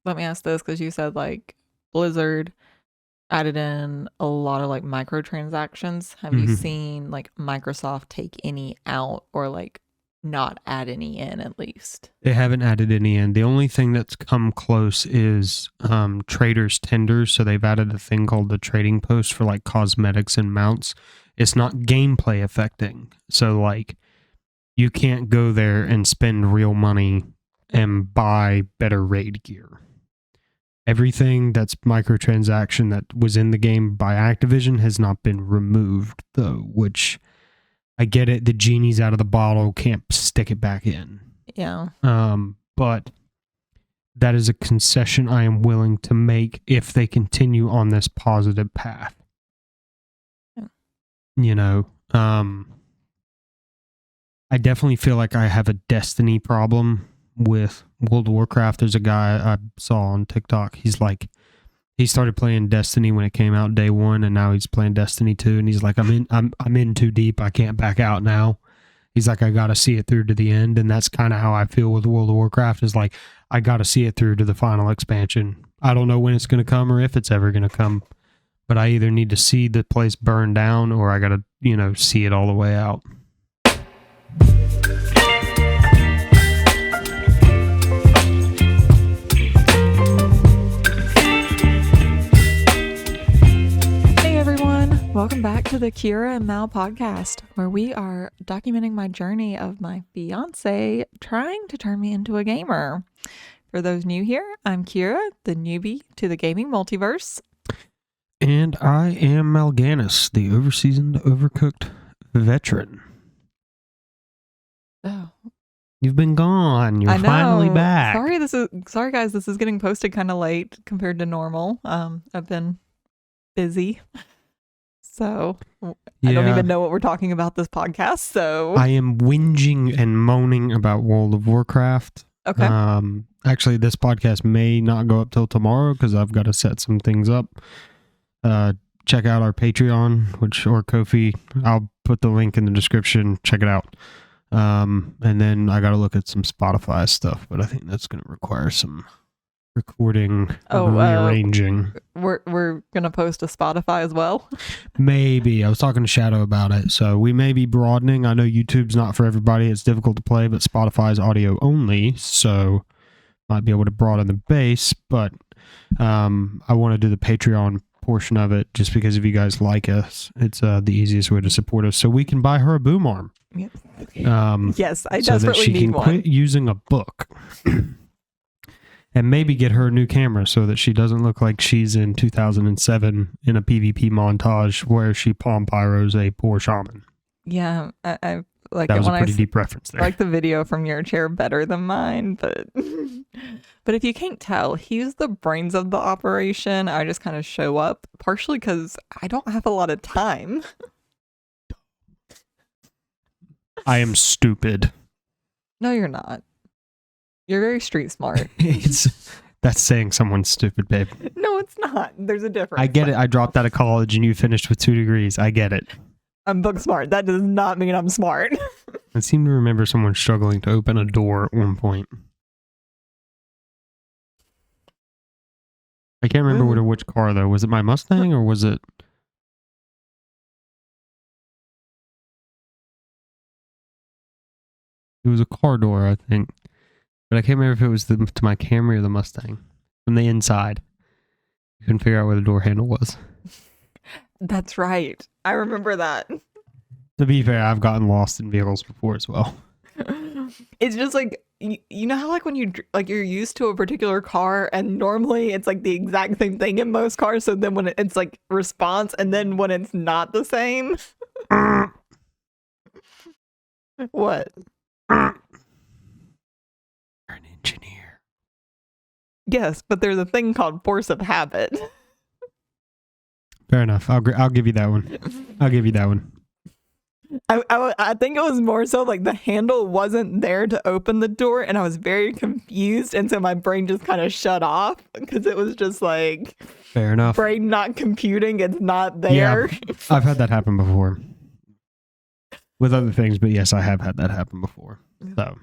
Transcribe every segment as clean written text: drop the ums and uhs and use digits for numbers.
Let me ask this, because you said like Blizzard added in a lot of like microtransactions. Have you seen like Microsoft take any out, or like not add any in at least? They haven't added any in. The only thing that's come close is traders' tenders. So they've added a thing called the trading post for like cosmetics and mounts. It's not gameplay affecting. So like you can't go there and spend real money and buy better raid gear. Everything that's microtransaction that was in the game by Activision has not been removed, though, which I get it. The genie's out of the bottle, can't stick it back in. Yeah. But that is a concession I am willing to make if they continue on this positive path. Yeah. You know, I definitely feel like I have a Destiny problem with World of Warcraft. There's a guy I saw on TikTok. He's like, he started playing Destiny when it came out day one, and now he's playing Destiny 2, and he's like, I'm in too deep. I can't back out now. He's like, I got to see it through to the end, and that's kind of how I feel with World of Warcraft. Is like, I got to see it through to the final expansion. I don't know when it's going to come or if it's ever going to come, but I either need to see the place burn down or I got to, see it all the way out. Welcome back to the Kayura and Mal podcast, where we are documenting my journey of my fiance trying to turn me into a gamer. For those new here, I'm Kayura, the newbie to the gaming multiverse. And I am Mal'Ganis, the overseasoned, overcooked veteran. Oh. You've been gone. You're finally back. Sorry guys, this is getting posted kind of late compared to normal. I've been busy. So I don't even know what we're talking about this podcast. So I am whinging and moaning about World of Warcraft. Okay. Actually, this podcast may not go up till tomorrow because I've got to set some things up. Check out our Patreon, or Ko-fi. I'll put the link in the description. Check it out. And then I got to look at some Spotify stuff, but I think that's going to require some recording, rearranging. We're gonna post a Spotify as well. Maybe. I was talking to Shadow about it, so we may be broadening. I know YouTube's not for everybody; it's difficult to play, but Spotify's audio only, so might be able to broaden the base. But I want to do the Patreon portion of it just because if you guys like us, it's the easiest way to support us, so we can buy her a boom arm. Yes, I desperately so that she can quit using a book. And maybe get her a new camera so that she doesn't look like she's in 2007 in a PvP montage where she palm pyros a poor shaman. Yeah, I like that it was when a pretty deep reference there. I like the video from your chair better than mine, but if you can't tell, he's the brains of the operation. I just kind of show up, partially because I don't have a lot of time. I am stupid. No, you're not. You're very street smart. That's saying someone's stupid, babe. No, it's not. There's a difference. I get it. I dropped out of college and you finished with 2 degrees. I get it. I'm book smart. That does not mean I'm smart. I seem to remember someone struggling to open a door at one point. I can't remember which car, though. Was it my Mustang or was it... It was a car door, I think. But I can't remember if it was to my Camry or the Mustang. From the inside. You couldn't figure out where the door handle was. That's right. I remember that. To be fair, I've gotten lost in vehicles before as well. It's just like, you know how like when you're used to a particular car and normally it's like the exact same thing in most cars. So then when it's like response and then when it's not the same. What? You're an engineer. Yes, but there's a thing called force of habit. Fair enough. I'll give you that one. I'll give you that one. I think it was more so like the handle wasn't there to open the door and I was very confused, and so my brain just kind of shut off because it was just like, fair enough. Brain not computing, it's not there. Yeah, I've had that happen before with other things, but yes, I have had that happen before. So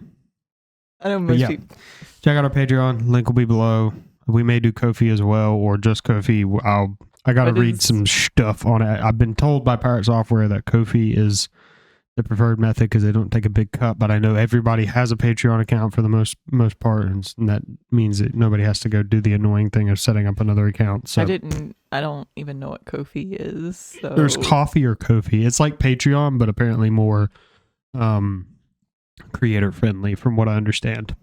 I know most people. Check out our Patreon. Link will be below. We may do Ko-fi as well, or just Ko-fi. I got to read some stuff on it. I've been told by Pirate Software that Ko-fi is the preferred method because they don't take a big cut, but I know everybody has a Patreon account for the most part, and that means that nobody has to go do the annoying thing of setting up another account. So I don't even know what Ko-fi is. So. There's Ko-fi or Ko-fi. It's like Patreon, but apparently more creator friendly, from what I understand.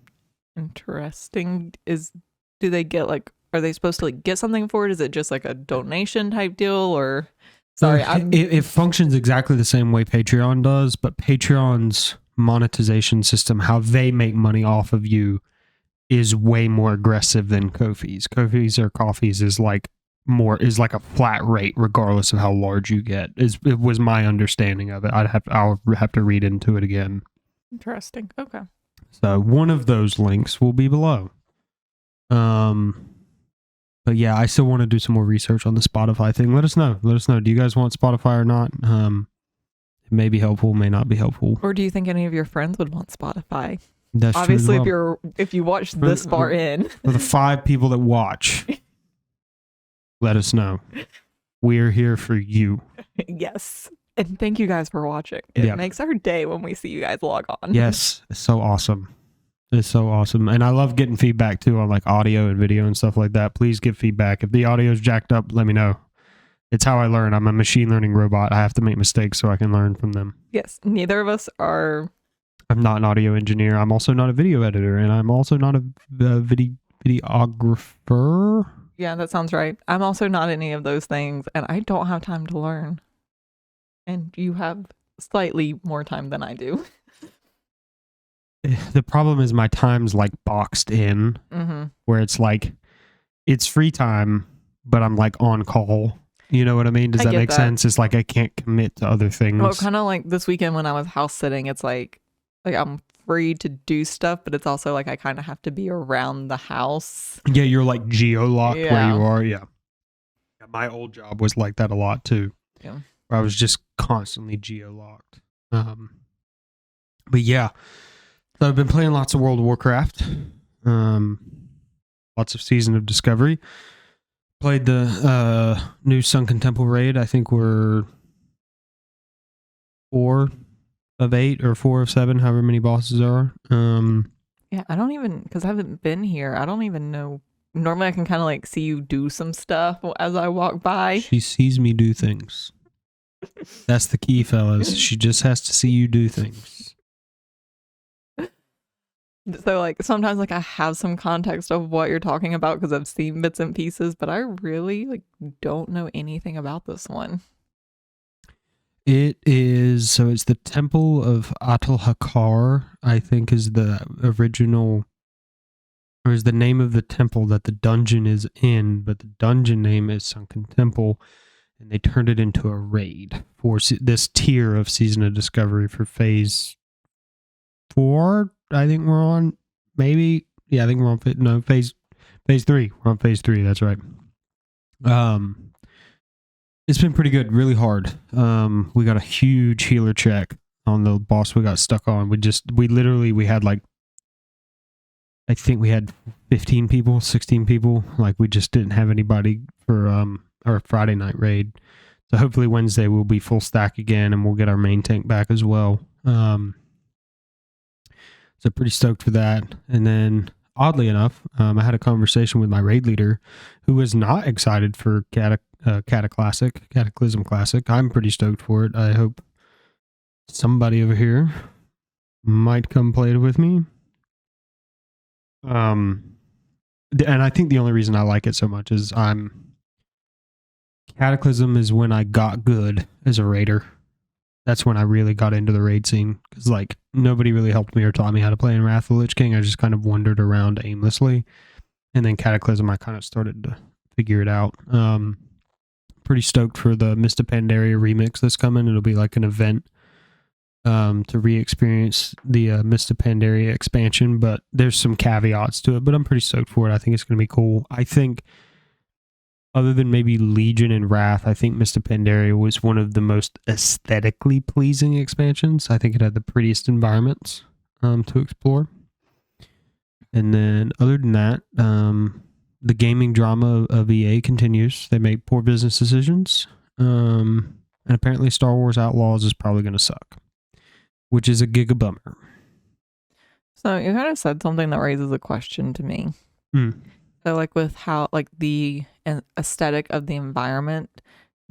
Interesting. Do they get are they supposed to get something for it? Is it just like a donation type deal, or? Sorry, it functions exactly the same way Patreon does, but Patreon's monetization system, how they make money off of you, is way more aggressive than Ko-fi's. Ko-fi's or Ko-fi's is like a flat rate regardless of how large you get. It was my understanding of it. I'll have to read into it again. Interesting. Okay. So one of those links will be below. But yeah, I still want to do some more research on the Spotify thing. Let us know. Do you guys want Spotify or not? It may be helpful, may not be helpful. Or do you think any of your friends would want Spotify? That's obviously true as well. if you watch this far in. For the 5 people that watch, let us know. We're here for you. Yes. And thank you guys for watching. It makes our day when we see you guys log on. Yes. It's so awesome. It's so awesome. And I love getting feedback too on like audio and video and stuff like that. Please give feedback. If the audio is jacked up, let me know. It's how I learn. I'm a machine learning robot. I have to make mistakes so I can learn from them. Yes. Neither of us are. I'm not an audio engineer. I'm also not a video editor. And I'm also not a videographer. Yeah, that sounds right. I'm also not any of those things. And I don't have time to learn. And you have slightly more time than I do. The problem is my time's like boxed in, where it's like, it's free time, but I'm like on call. You know what I mean? Does that make sense? It's like I can't commit to other things. Well, kind of like this weekend when I was house sitting, it's like I'm free to do stuff, but it's also like I kind of have to be around the house. Yeah, you're like geo-locked where you are. Yeah. My old job was like that a lot too. Yeah. Where I was just constantly geo-locked. But yeah. So I've been playing lots of World of Warcraft, lots of Season of Discovery. Played the new Sunken Temple raid. I think we're 4 of 8 or 4 of 7, however many bosses there are. Yeah, I don't even, because I haven't been here, I don't even know. Normally I can kind of like see you do some stuff as I walk by. She sees me do things. That's the key, fellas. She just has to see you do things. So like sometimes like I have some context of what you're talking about because I've seen bits and pieces, but I really like don't know anything about this one. It's the Temple of Atul-Hakar, I think is the original, or is the name of the temple that the dungeon is in, but the dungeon name is Sunken Temple, and they turned it into a raid for this tier of Season of Discovery for Phase 4. I think we're on, maybe. Yeah, I think we're on phase 3. We're on phase 3. That's right. It's been pretty good, really hard. We got a huge healer check on the boss we got stuck on. We had like, I think we had 15 people, 16 people. Like we just didn't have anybody for our Friday night raid. So hopefully Wednesday we'll be full stack again and we'll get our main tank back as well. So pretty stoked for that. And then, oddly enough, I had a conversation with my raid leader who was not excited for Cataclysm Classic. I'm pretty stoked for it. I hope somebody over here might come play it with me. And I think the only reason I like it so much is Cataclysm is when I got good as a raider. That's when I really got into the raid scene, because like nobody really helped me or taught me how to play in Wrath of the Lich King. I just kind of wandered around aimlessly, and then Cataclysm I kind of started to figure it out. Pretty stoked for the Mist of Pandaria remix that's coming. It'll be like an event to re-experience the Mist of Pandaria expansion, but there's some caveats to it, but I'm pretty stoked for it. I think it's going to be cool. I think other than maybe Legion and Wrath, I think Mist of Pandaria was one of the most aesthetically pleasing expansions. I think it had the prettiest environments to explore. And then other than that, the gaming drama of EA continues. They make poor business decisions. And apparently Star Wars Outlaws is probably going to suck, which is a giga bummer. So you kind of said something that raises a question to me. So like with how like the aesthetic of the environment,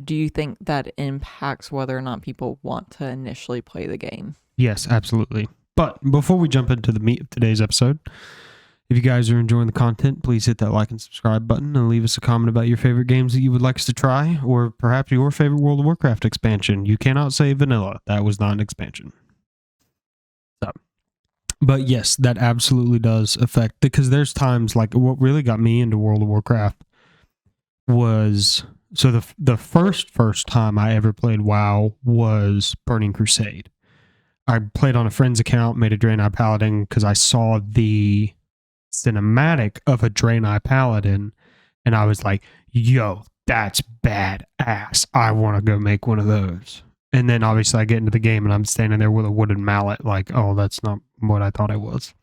do you think that impacts whether or not people want to initially play the game? Yes, absolutely. But before we jump into the meat of today's episode, if you guys are enjoying the content, please hit that like and subscribe button and leave us a comment about your favorite games that you would like us to try, or perhaps your favorite World of Warcraft expansion. You cannot say vanilla. That was not an expansion. So, but yes, that absolutely does affect, because there's times like what really got me into World of Warcraft was, so the first time I ever played WoW was Burning Crusade. I played on a friend's account, made a Draenei Paladin because I saw the cinematic of a Draenei Paladin, and I was like, yo, that's badass. I want to go make one of those. And then obviously I get into the game and I'm standing there with a wooden mallet like, oh, that's not what I thought I was.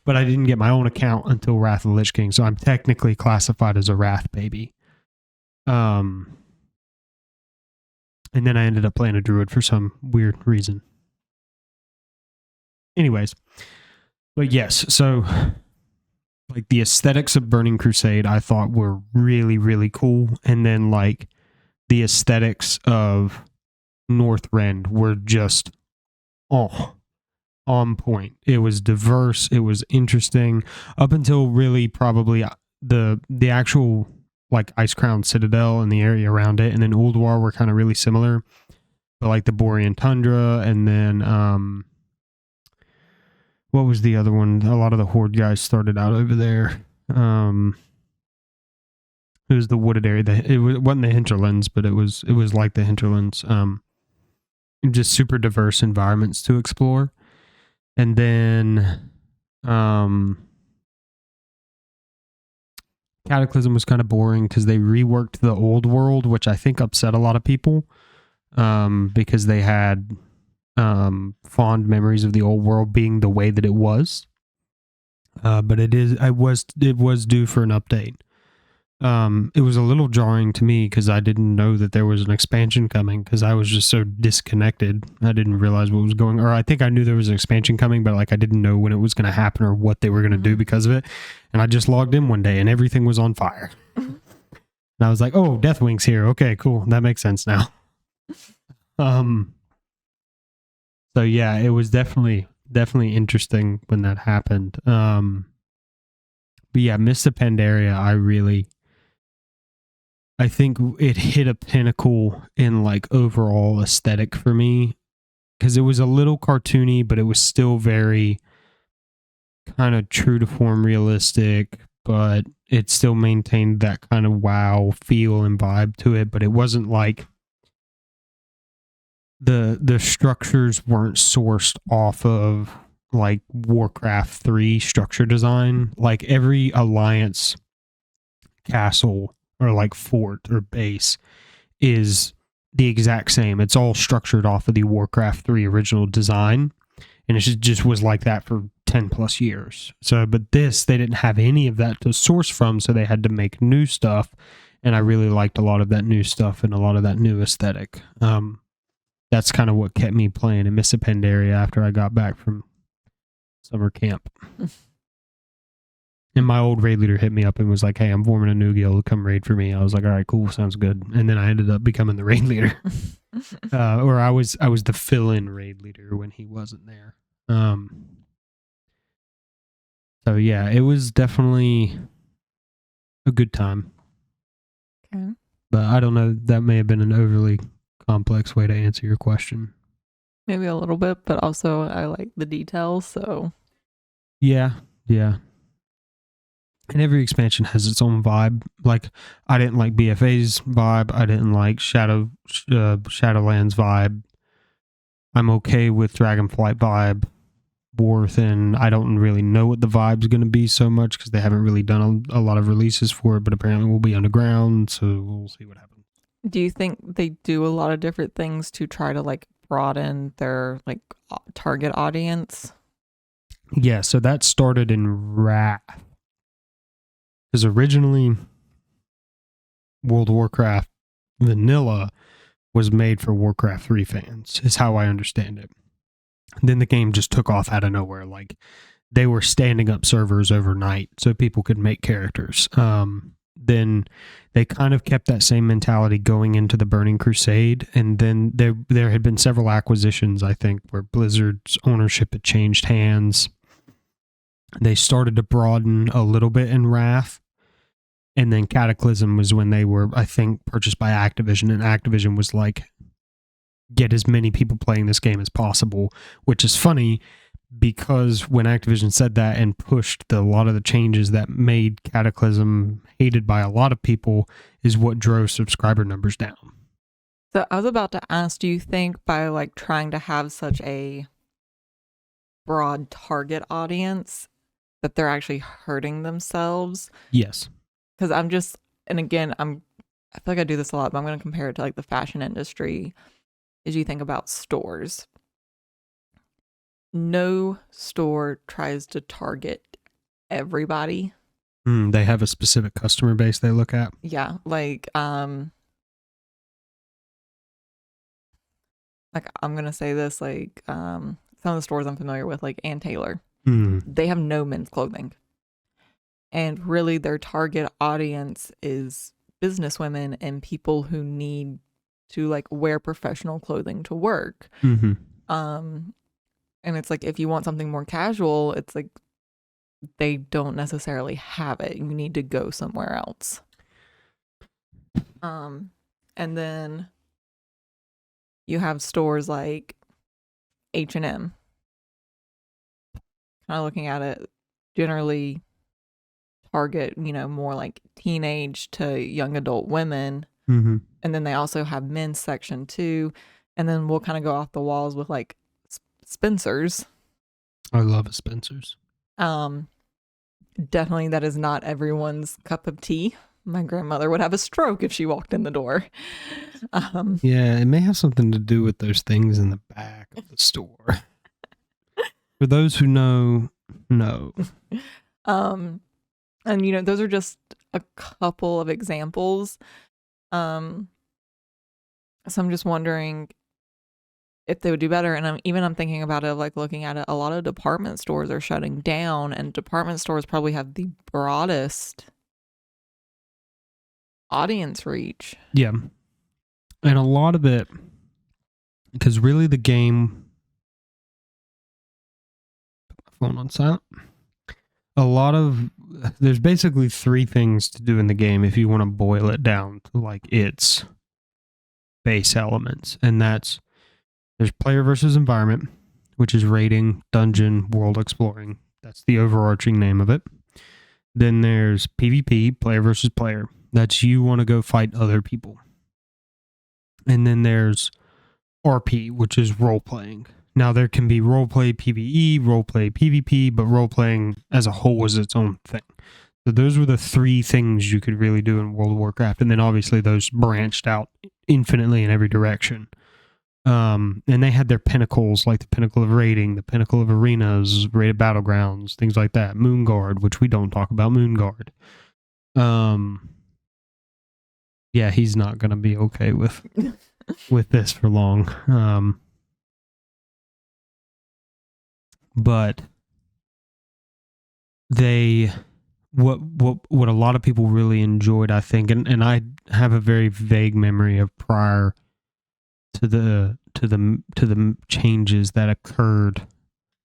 But I didn't get my own account until Wrath of the Lich King, so I'm technically classified as a Wrath baby. And then I ended up playing a druid for some weird reason. Anyways, but yes, so like the aesthetics of Burning Crusade I thought were really, really cool. And then like the aesthetics of Northrend were just on point. It was diverse, it was interesting, up until really probably the actual like Icecrown Citadel and the area around it, and then Ulduar were kind of really similar. But like the Borean Tundra, and then what was the other one? A lot of the Horde guys started out over there. It was the wooded area. It wasn't the hinterlands, but it was like the hinterlands. Just super diverse environments to explore. And then Cataclysm was kind of boring because they reworked the old world, which I think upset a lot of people because they had fond memories of the old world being the way that it was. But it was due for an update. It was a little jarring to me because I didn't know that there was an expansion coming because I was just so disconnected. I didn't realize what was going on. Or I think I knew there was an expansion coming, but like I didn't know when it was going to happen or what they were going to do because of it. And I just logged in one day and everything was on fire. And I was like, oh, Deathwing's here. Okay, cool. That makes sense now. So yeah, it was definitely interesting when that happened. But yeah, Mist of Pandaria, I think it hit a pinnacle in like overall aesthetic for me because it was a little cartoony, but it was still very kind of true to form realistic, but it still maintained that kind of WoW feel and vibe to it, but it wasn't like the structures weren't sourced off of like Warcraft 3 structure design. Like every Alliance castle or like fort or base is the exact same. It's all structured off of the Warcraft 3 original design, and it just was like that for 10 plus years. So, but this, they didn't have any of that to source from, so they had to make new stuff, and I really liked a lot of that new stuff and a lot of that new aesthetic. That's kind of what kept me playing in Mist of Pandaria after I got back from summer camp. And my old raid leader hit me up and was like, hey, I'm forming a new guild, come raid for me. I was like, all right, cool, sounds good. And then I ended up becoming the raid leader. Or I was the fill-in raid leader when he wasn't there. So yeah, it was definitely a good time. Okay. But I don't know, that may have been an overly complex way to answer your question. Maybe a little bit, but also I like the details, so. Yeah. And every expansion has its own vibe. Like, I didn't like BFA's vibe. I didn't like Shadowlands vibe. I'm okay with Dragonflight vibe. Warthen, I don't really know what the vibe's going to be so much because they haven't really done a lot of releases for it, but apparently we'll be underground, so we'll see what happens. Do you think they do a lot of different things to try to like broaden their like target audience? Yeah, so that started in Wrath. Because originally, World of Warcraft Vanilla was made for Warcraft 3 fans, is how I understand it. Then the game just took off out of nowhere. Like, they were standing up servers overnight so people could make characters. Then they kind of kept that same mentality going into the Burning Crusade, and then there had been several acquisitions, I think, where Blizzard's ownership had changed hands. They started to broaden a little bit in Wrath, and then Cataclysm was when they were, I think, purchased by Activision, and Activision was like, get as many people playing this game as possible, which is funny because when Activision said that and pushed a lot of the changes that made Cataclysm hated by a lot of people is what drove subscriber numbers down. So I was about to ask, do you think by like trying to have such a broad target audience that they're actually hurting themselves? Yes. Because I feel like I do this a lot, but I'm going to compare it to like the fashion industry. As you think about stores, no store tries to target everybody. They have a specific customer base they look at. Yeah, like I'm gonna say this, like some of the stores I'm familiar with, like Ann Taylor, they have no men's clothing, and really their target audience is businesswomen and people who need to like wear professional clothing to work. And it's like, if you want something more casual, it's like they don't necessarily have it. You need to go somewhere else. And then you have stores like H&M. Kind of looking at it, generally target, more like teenage to young adult women. And then they also have men's section too. And then we'll kind of go off the walls with like Spencer's. I love a Spencer's. Definitely that is not everyone's cup of tea. My grandmother would have a stroke if she walked in the door. Yeah, it may have something to do with those things in the back of the store. For those who know. And those are just a couple of examples. So I'm just wondering if they would do better. And I'm thinking about it, like looking at it, a lot of department stores are shutting down, and department stores probably have the broadest audience reach. Yeah. And a lot of it, because really the game, put my phone on silent. There's basically three things to do in the game if you want to boil it down to like its base elements. And there's player versus environment, which is raiding, dungeon, world exploring. That's the overarching name of it. Then there's PvP, player versus player. That's you want to go fight other people. And then there's RP, which is role-playing. Now, there can be role-play PvE, role-play PvP, but role-playing as a whole is its own thing. So those were the three things you could really do in World of Warcraft. And then obviously those branched out infinitely in every direction. And they had their pinnacles, like the pinnacle of raiding, the pinnacle of arenas, raided battlegrounds, things like that. Moonguard, which we don't talk about Moonguard. Yeah, he's not going to be okay with this for long. But what a lot of people really enjoyed, I think, and I have a very vague memory of prior to the changes that occurred,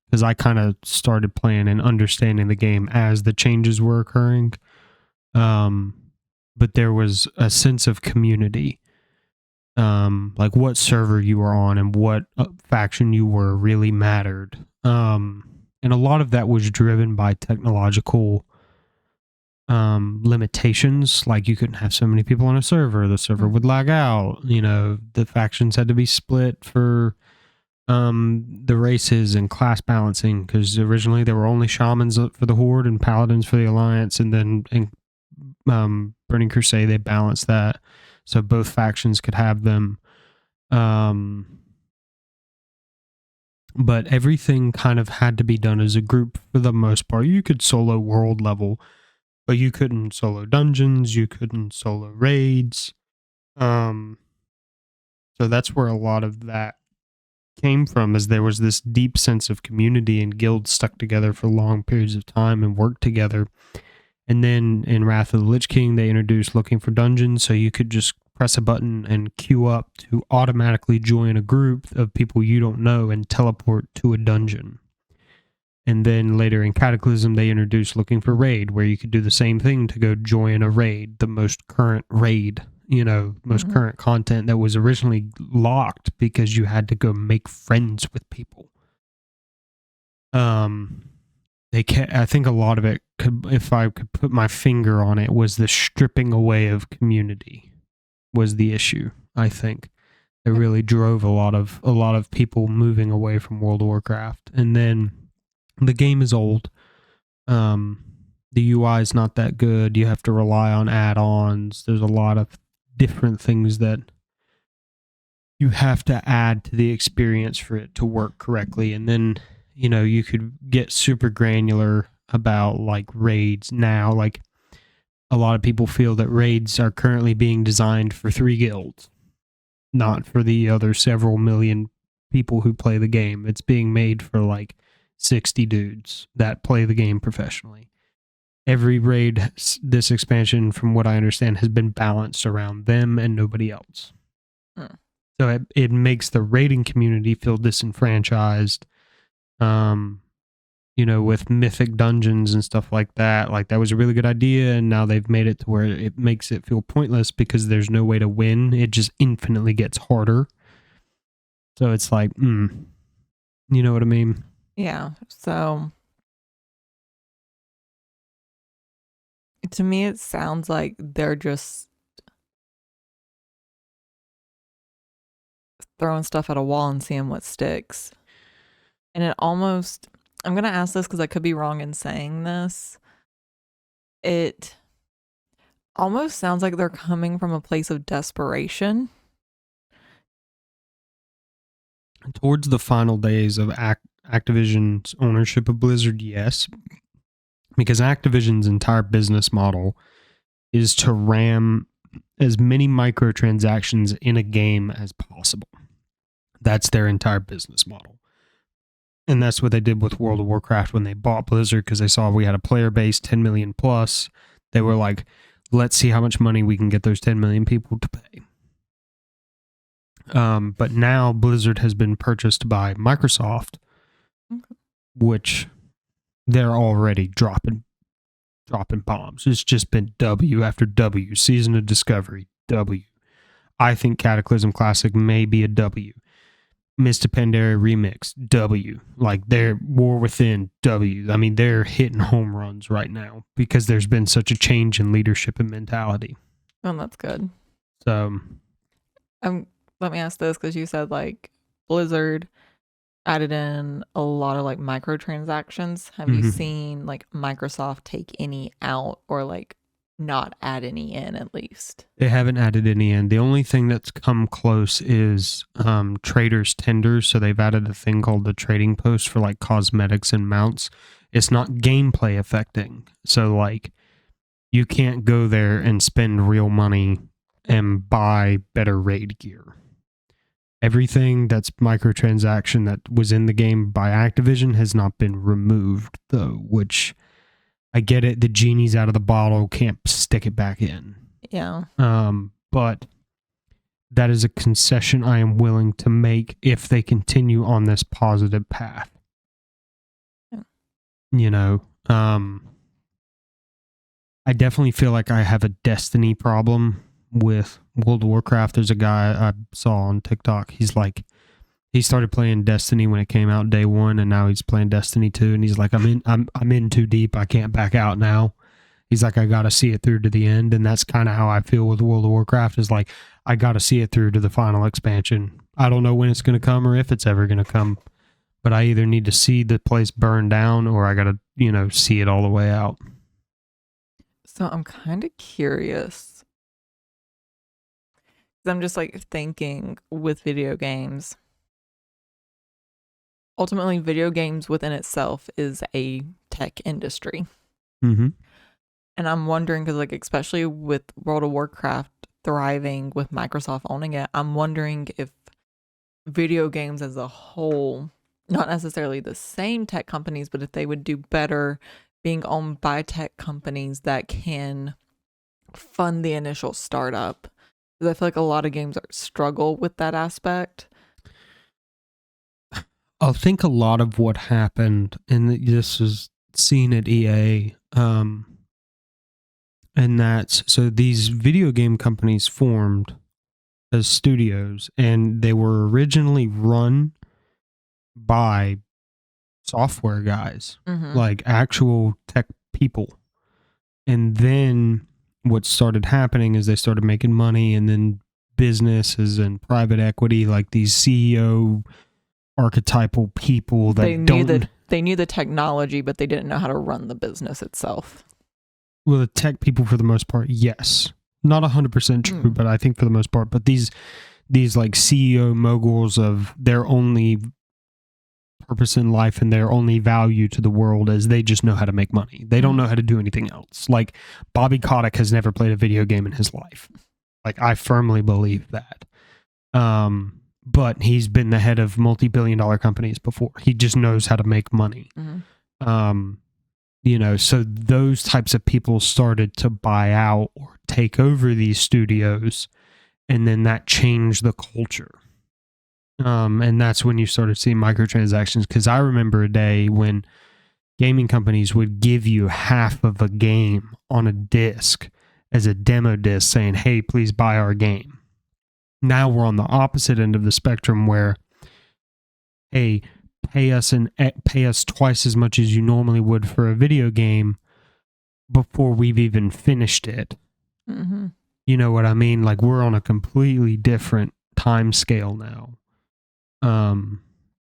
because I kind of started playing and understanding the game as the changes were occurring. But there was a sense of community, like what server you were on and what faction you were really mattered. And a lot of that was driven by technological limitations, like you couldn't have so many people on a server. The server would lag out. The factions had to be split for the races and class balancing, because originally there were only shamans for the Horde and paladins for the Alliance, and then in Burning Crusade they balanced that so both factions could have them. But everything kind of had to be done as a group for the most part. You could solo world level, But you couldn't solo dungeons, you couldn't solo raids. So that's where a lot of that came from, is there was this deep sense of community and guilds stuck together for long periods of time and worked together. And then in Wrath of the Lich King, they introduced looking for dungeons, so you could just press a button and queue up to automatically join a group of people you don't know and teleport to a dungeon. And then later in Cataclysm, they introduced looking for raid, where you could do the same thing to go join a raid, the most current raid, most current content that was originally locked because you had to go make friends with people. I think a lot of it could, if I could put my finger on it, was the stripping away of community was the issue. I think it really drove a lot of people moving away from World of Warcraft. And then the game is old. The UI is not that good. You have to rely on add-ons. There's a lot of different things that you have to add to the experience for it to work correctly. And then, you could get super granular about like raids now. Like a lot of people feel that raids are currently being designed for 3 guilds, not for the other several million people who play the game. It's being made for like 60 dudes that play the game professionally. Every raid this expansion, from what I understand, has been balanced around them and nobody else. So it makes the raiding community feel disenfranchised. With mythic dungeons and stuff like that. Like, that was a really good idea, and now they've made it to where it makes it feel pointless because there's no way to win. It just infinitely gets harder. So it's like, you know what I mean? Yeah. So to me, it sounds like they're just throwing stuff at a wall and seeing what sticks. And it almost, I'm going to ask this because I could be wrong in saying this. It almost sounds like they're coming from a place of desperation. Towards the final days of Activision's ownership of Blizzard, yes. Because Activision's entire business model is to ram as many microtransactions in a game as possible. That's their entire business model. And that's what they did with World of Warcraft when they bought Blizzard, because they saw we had a player base, 10 million plus. They were like, let's see how much money we can get those 10 million people to pay. But now Blizzard has been purchased by Microsoft, which they're already dropping bombs. It's just been W after W. Season of Discovery, W. I think Cataclysm Classic may be a W. Mist of Pandaria Remix, W. Like, they're War Within, W. I mean, they're hitting home runs right now because there's been such a change in leadership and mentality. Oh, that's good. So, let me ask this, because you said like Blizzard added in a lot of like microtransactions. Have you seen like Microsoft take any out, or like not add any in at least? They haven't added any in. The only thing that's come close is traders' tenders. So they've added a thing called the trading post for like cosmetics and mounts. It's not gameplay affecting. So like, you can't go there and spend real money and buy better raid gear. Everything that's microtransaction that was in the game by Activision has not been removed, though, which I get it. The genie's out of the bottle, can't stick it back in. Yeah. But that is a concession I am willing to make if they continue on this positive path. Yeah. I definitely feel like I have a Destiny problem with World of Warcraft. There's a guy I saw on TikTok. He's like, he started playing Destiny when it came out day one, and now he's playing Destiny 2, and he's like, I'm in too deep. I can't back out now. He's like, I got to see it through to the end. And that's kind of how I feel with World of Warcraft, is like, I got to see it through to the final expansion. I don't know when it's going to come or if it's ever going to come, but I either need to see the place burn down, or I got to, see it all the way out. So I'm kind of curious. I'm just like thinking with video games. Ultimately, video games within itself is a tech industry. Mm-hmm. And I'm wondering, because like especially with World of Warcraft thriving with Microsoft owning it, I'm wondering if video games as a whole, not necessarily the same tech companies, but if they would do better being owned by tech companies that can fund the initial startup. Because I feel like a lot of games struggle with that aspect. I think a lot of what happened, and this was seen at EA, and that's so these video game companies formed as studios, and they were originally run by software guys, like actual tech people. And then what started happening is they started making money, and then businesses and private equity, like these CEO archetypal people that they knew the technology, but they didn't know how to run the business itself. Well, the tech people, for the most part, yes. Not 100% true, but I think for the most part. But these like CEO moguls of their only purpose in life and their only value to the world is they just know how to make money. They don't know how to do anything else. Like Bobby Kotick has never played a video game in his life. Like I firmly believe that. But he's been the head of multi-billion-dollar companies before. He just knows how to make money. So those types of people started to buy out or take over these studios, and then that changed the culture. And that's when you started seeing microtransactions, because I remember a day when gaming companies would give you half of a game on a disc as a demo disc saying, hey, please buy our game. Now we're on the opposite end of the spectrum where, hey, pay us twice as much as you normally would for a video game before we've even finished it. You know what I mean? Like we're on a completely different time scale now,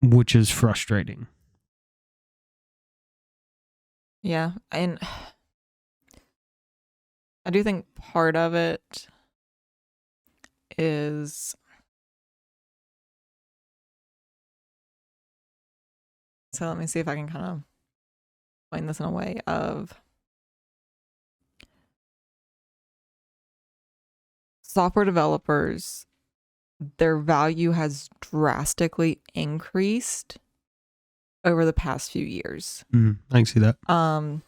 which is frustrating. Yeah, and I do think part of it is, so let me see if I can kind of explain this in a way of software developers, their value has drastically increased over the past few years. I can see that. And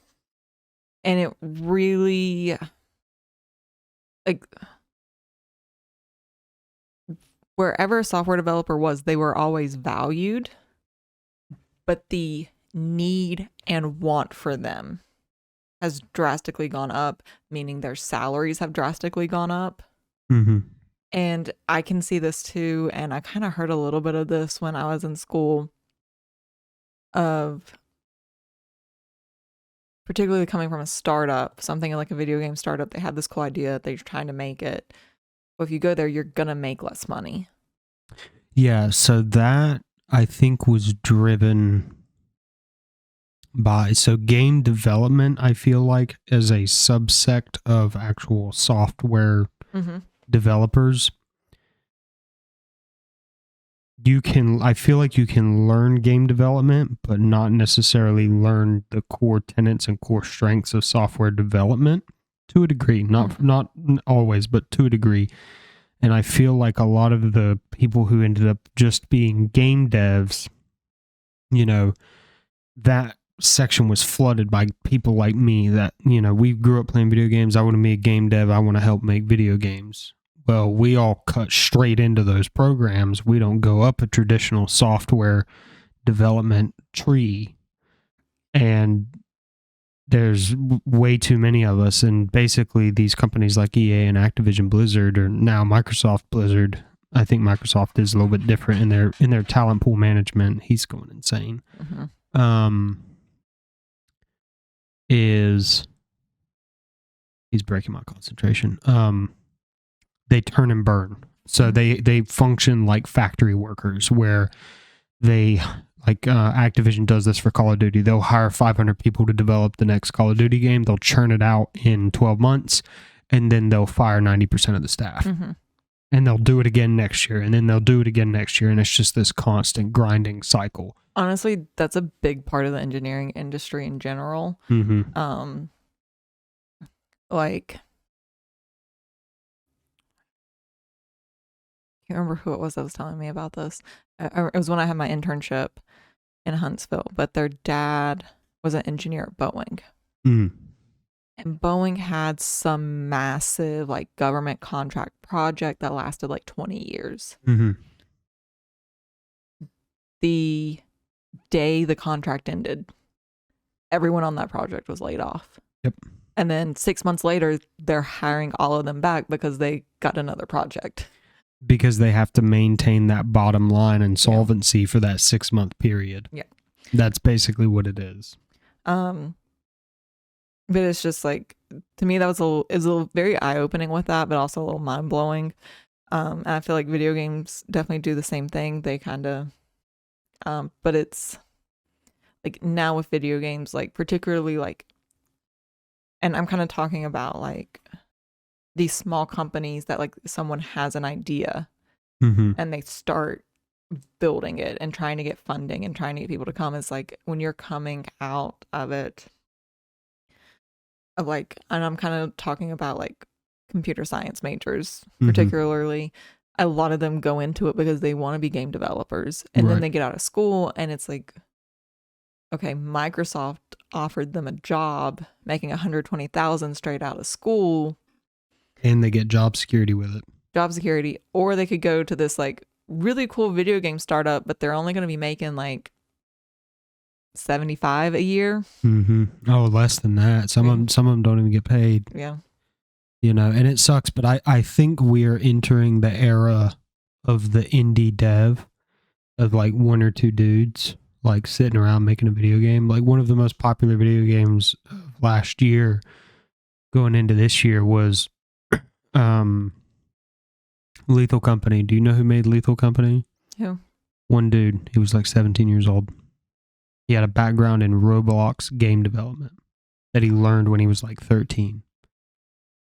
it really, like, wherever a software developer was, they were always valued, but the need and want for them has drastically gone up, meaning their salaries have drastically gone up. And I can see this too, and I kind of heard a little bit of this when I was in school, of particularly coming from a startup, something like a video game startup. They had this cool idea, they're trying to make it. But if you go there, you're gonna make less money. Yeah, so that I think was driven by, so game development, I feel like, as a subsect of actual software developers, I feel like you can learn game development, but not necessarily learn the core tenets and core strengths of software development to a degree. Not always, but to a degree. And I feel like a lot of the people who ended up just being game devs, that section was flooded by people like me that, we grew up playing video games. I want to be a game dev. I want to help make video games. Well, we all cut straight into those programs. We don't go up a traditional software development tree. And there's way too many of us. And basically these companies like EA and Activision Blizzard, or now Microsoft Blizzard, I think Microsoft is a little bit different in their talent pool management. He's going insane. He's breaking my concentration. They turn and burn. So they function like factory workers, where they, like Activision does this for Call of Duty. They'll hire 500 people to develop the next Call of Duty game. They'll churn it out in 12 months, and then they'll fire 90% of the staff. And they'll do it again next year, and then they'll do it again next year, and it's just this constant grinding cycle. Honestly, that's a big part of the engineering industry in general. like, I can't remember who it was that was telling me about this. It was when I had my internship in Huntsville, but their dad was an engineer at Boeing. Mm. And Boeing had some massive like government contract project that lasted like 20 years. Mm-hmm. The day the contract ended, everyone on that project was laid off. Yep. And then 6 months later, they're hiring all of them back because they got another project. Because they have to maintain that bottom line and solvency for that 6-month period. Yeah. That's basically what it is. But it's just like, to me, that was a little very eye-opening with that, but also a little mind-blowing. And I feel like video games definitely do the same thing. They kind of, but it's like now with video games, like particularly like, and I'm kind of talking about like these small companies that like someone has an idea and they start building it and trying to get funding and trying to get people to come. It's like when you're coming out of it, of like, and I'm kind of talking about like computer science majors, particularly. A lot of them go into it because they want to be game developers, and then they get out of school and it's like, okay, Microsoft offered them a job making $120,000 straight out of school, and they get job security with it. Job security, or they could go to this like really cool video game startup, but they're only going to be making like 75 a year. Oh, less than that. Some of them don't even get paid. Yeah. You know, and it sucks, but I think we are entering the era of the indie dev of like one or two dudes like sitting around making a video game. Like one of the most popular video games of last year going into this year was Lethal Company. Do you know who made Lethal Company? Who? One dude. He was like 17 years old. He had a background in Roblox game development that he learned when he was like 13.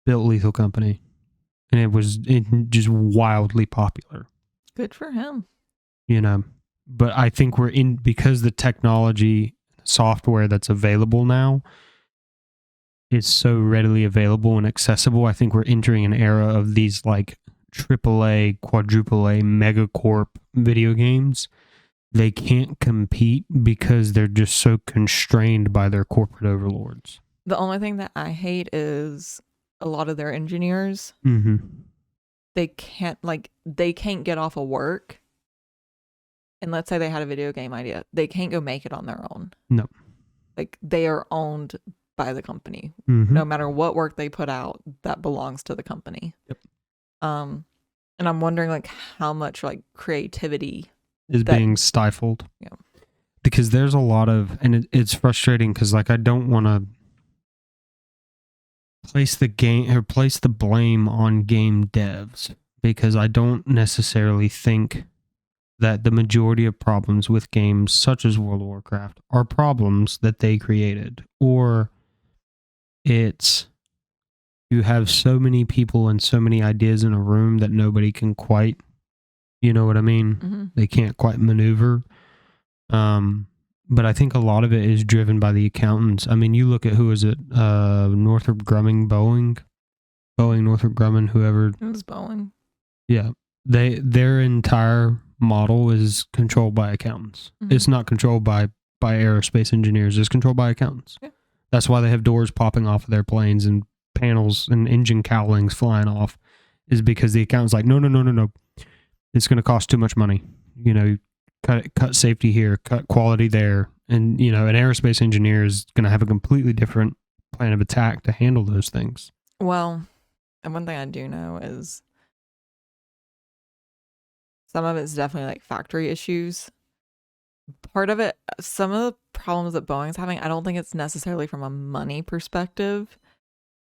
Built Lethal Company. And it was just wildly popular. Good for him. You know, but I think we're in, because the technology, software that's available now is so readily available and accessible. I think we're entering an era of these like AAA, quadruple A, megacorp video games. They can't compete because they're just so constrained by their corporate overlords. The only thing that I hate is a lot of their engineers. They can't get off of work. And let's say they had a video game idea. They can't go make it on their own. No. Like they are owned by the company. No matter what work they put out, that belongs to the company. Yep. And I'm wondering like how much like creativity is being stifled. Yeah. Because there's a lot of, and it's frustrating because like I don't want to place the blame on game devs, because I don't necessarily think that the majority of problems with games such as World of Warcraft are problems that they created, or it's you have so many people and so many ideas in a room that nobody can quite, you know what I mean? They can't quite maneuver. But I think a lot of it is driven by the accountants. I mean, you look at who is it? Northrop Grumman, Boeing, Northrop Grumman, whoever. It was Boeing. Yeah, their entire model is controlled by accountants. It's not controlled by aerospace engineers. It's controlled by accountants. Yeah. That's why they have doors popping off of their planes and panels and engine cowlings flying off, is because the accountant's like, no. It's going to cost too much money. You know, cut safety here, cut quality there. And, you know, an aerospace engineer is going to have a completely different plan of attack to handle those things. Well, and one thing I do know is some of it's definitely like factory issues. Part of it, some of the problems that Boeing's having, I don't think it's necessarily from a money perspective.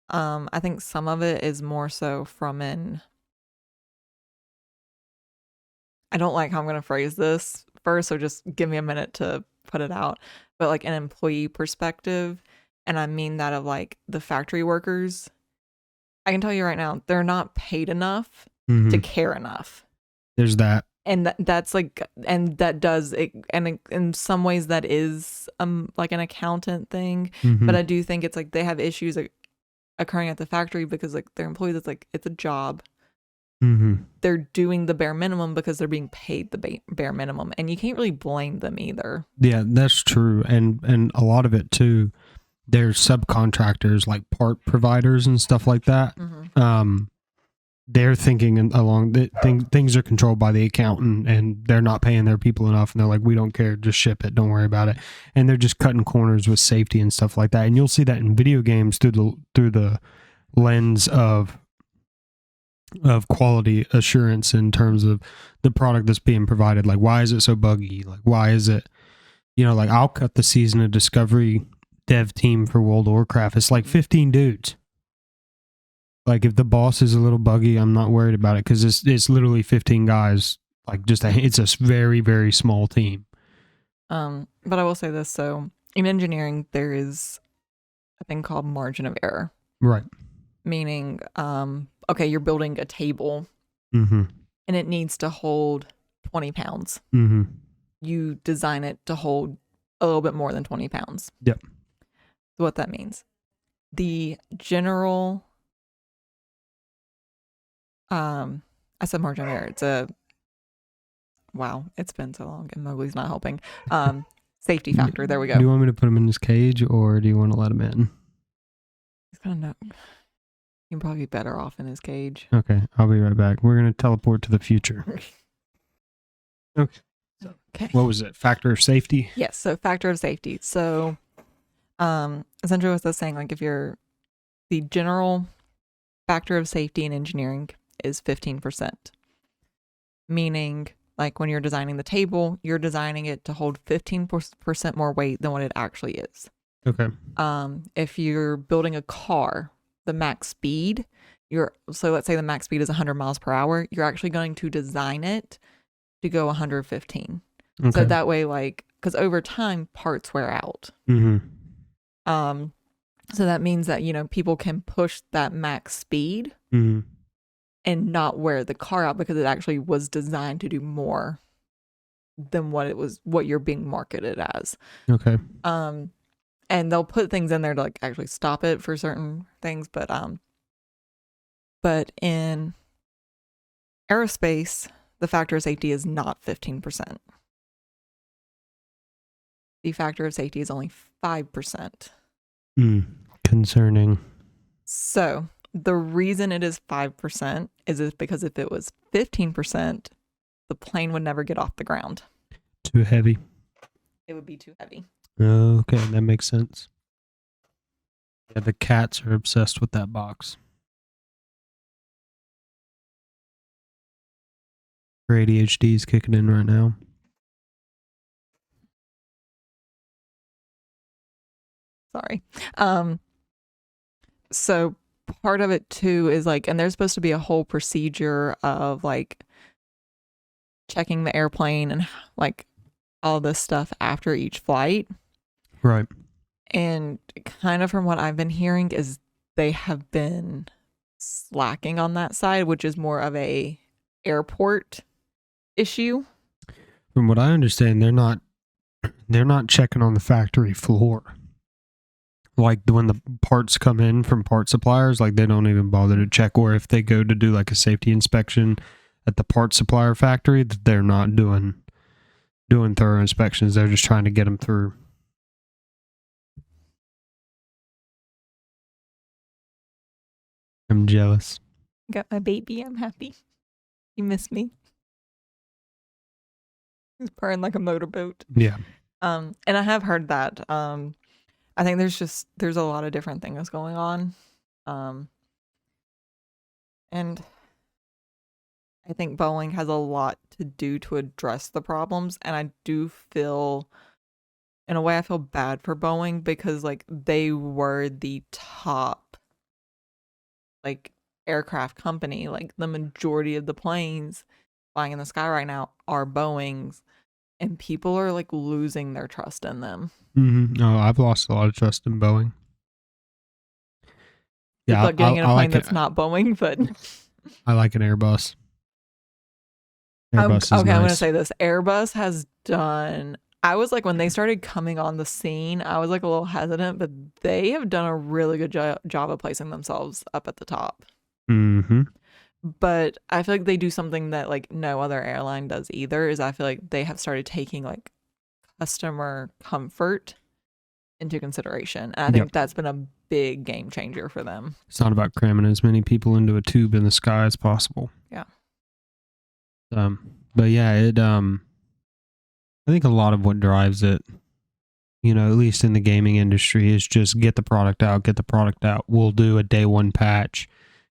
I think some of it is more so from I don't like how I'm going to phrase this first, so just give me a minute to put it out. But like an employee perspective, and I mean that of like the factory workers, I can tell you right now, they're not paid enough to care enough. There's that. And that's like, and that does it, and in some ways that is like an accountant thing, but I do think it's like they have issues like occurring at the factory because like their employees, it's a job. Mm-hmm. They're doing the bare minimum because they're being paid the bare minimum, and you can't really blame them either. Yeah, that's true. And a lot of it too, there's subcontractors like part providers and stuff like that. Mm-hmm. They're thinking along things are controlled by the accountant, and they're not paying their people enough, and they're like, we don't care, just ship it, don't worry about it. And they're just cutting corners with safety and stuff like that. And you'll see that in video games through the lens of quality assurance in terms of the product that's being provided. Like, why is it so buggy? Like, why is it, like, I'll cut the season of Discovery dev team for World of Warcraft. It's like 15 dudes. Like, if the boss is a little buggy, I'm not worried about it because it's literally 15 guys. Like, it's a very, very small team. But I will say this. So in engineering, there is a thing called margin of error. Right. Meaning, okay, you're building a table mm-hmm. and it needs to hold 20 pounds. Mm-hmm. You design it to hold a little bit more than 20 pounds. Yep. So what that means. The general, I said margin of error. Wow, it's been so long and Mowgli's not helping. Safety factor, there we go. Do you want me to put him in his cage or do you want to let him in? He's gonna know. He can probably be better off in his cage. Okay, I'll be right back. We're going to teleport to the future. Okay. What was it? Factor of safety? Yes, so factor of safety. So essentially what that's saying, like if the general factor of safety in engineering is 15%. Meaning like when you're designing the table, you're designing it to hold 15% more weight than what it actually is. Okay. If you're building a car, the max speed, so let's say the max speed is 100 miles per hour, you're actually going to design it to go 115. Okay. So that way, like, because over time parts wear out. Mm-hmm. So that means that, people can push that max speed mm-hmm. and not wear the car out because it actually was designed to do more than what you're being marketed as. Okay. And they'll put things in there to like actually stop it for certain things, but in aerospace, the factor of safety is not 15%. The factor of safety is only 5%. Concerning. So the reason it is 5% is because if it was 15%, the plane would never get off the ground. Too heavy. It would be too heavy. Okay, that makes sense. Yeah, the cats are obsessed with that box. Her ADHD is kicking in right now. Sorry. So part of it too is like, and there's supposed to be a whole procedure of like checking the airplane and like all this stuff after each flight. Right. And kind of from what I've been hearing is they have been slacking on that side, which is more of a airport issue. From what I understand, they're not checking on the factory floor. Like when the parts come in from part suppliers, like they don't even bother to check, or if they go to do like a safety inspection at the part supplier factory, they're not doing thorough inspections. They're just trying to get them through. I'm jealous. Got my baby. I'm happy. You miss me. He's purring like a motorboat. Yeah. And I have heard that. I think there's a lot of different things going on. And I think Boeing has a lot to do to address the problems. And I do feel, in a way, I feel bad for Boeing because like they were the top like aircraft company. Like the majority of the planes flying in the sky right now are Boeings, and people are like losing their trust in them. Mm-hmm. Oh, I've lost a lot of trust in Boeing. Yeah, like getting in a plane that's not Boeing, but I like an Airbus. Airbus is okay, nice. I'm going to say this. Airbus has done I was like, when they started coming on the scene, I was like a little hesitant, but they have done a really good job of placing themselves up at the top. Mm-hmm. But I feel like they do something that like no other airline does either, is I feel like they have started taking like customer comfort into consideration. And I think that's been a big game changer for them. It's not about cramming as many people into a tube in the sky as possible. Yeah. But yeah, I think a lot of what drives it, at least in the gaming industry, is just get the product out. We'll do a day one patch.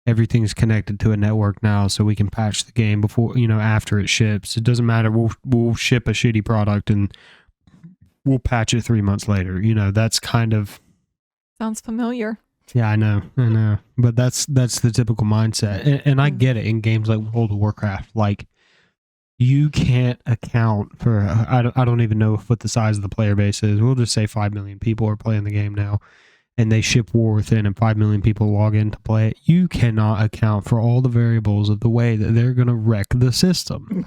Everything's connected to a network now, so we can patch the game before, after it ships. It doesn't matter. We'll ship a shitty product and we'll patch it 3 months later. That's kind of... Sounds familiar. Yeah, I know. But that's the typical mindset. And I get it in games like World of Warcraft. Like, you can't account for... I don't even know what the size of the player base is. We'll just say 5 million people are playing the game now. And they ship War Within and 5 million people log in to play it. You cannot account for all the variables of the way that they're going to wreck the system.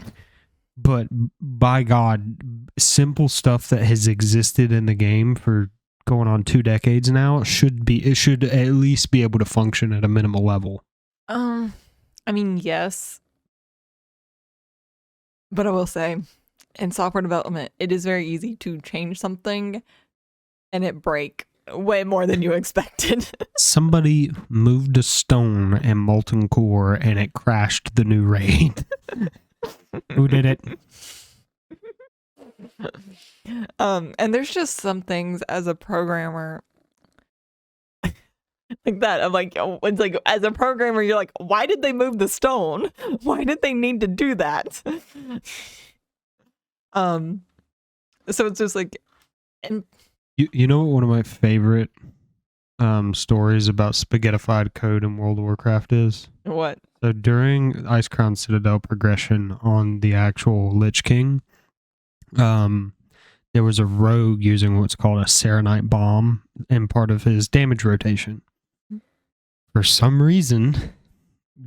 But by God, simple stuff that has existed in the game for going on 2 decades now should at least be able to function at a minimal level. I mean, yes. But I will say, in software development, it is very easy to change something and it break way more than you expected. Somebody moved a stone in Molten Core and it crashed the new raid. Who did it? And there's just some things as a programmer like that. I'm like, it's like, as a programmer, you're like, why did they move the stone? Why did they need to do that? So it's just like, and you know what one of my favorite stories about spaghettified code in World of Warcraft is? What? So during Ice Crown Citadel progression on the actual Lich King, there was a rogue using what's called a Serenite bomb in part of his damage rotation. For some reason,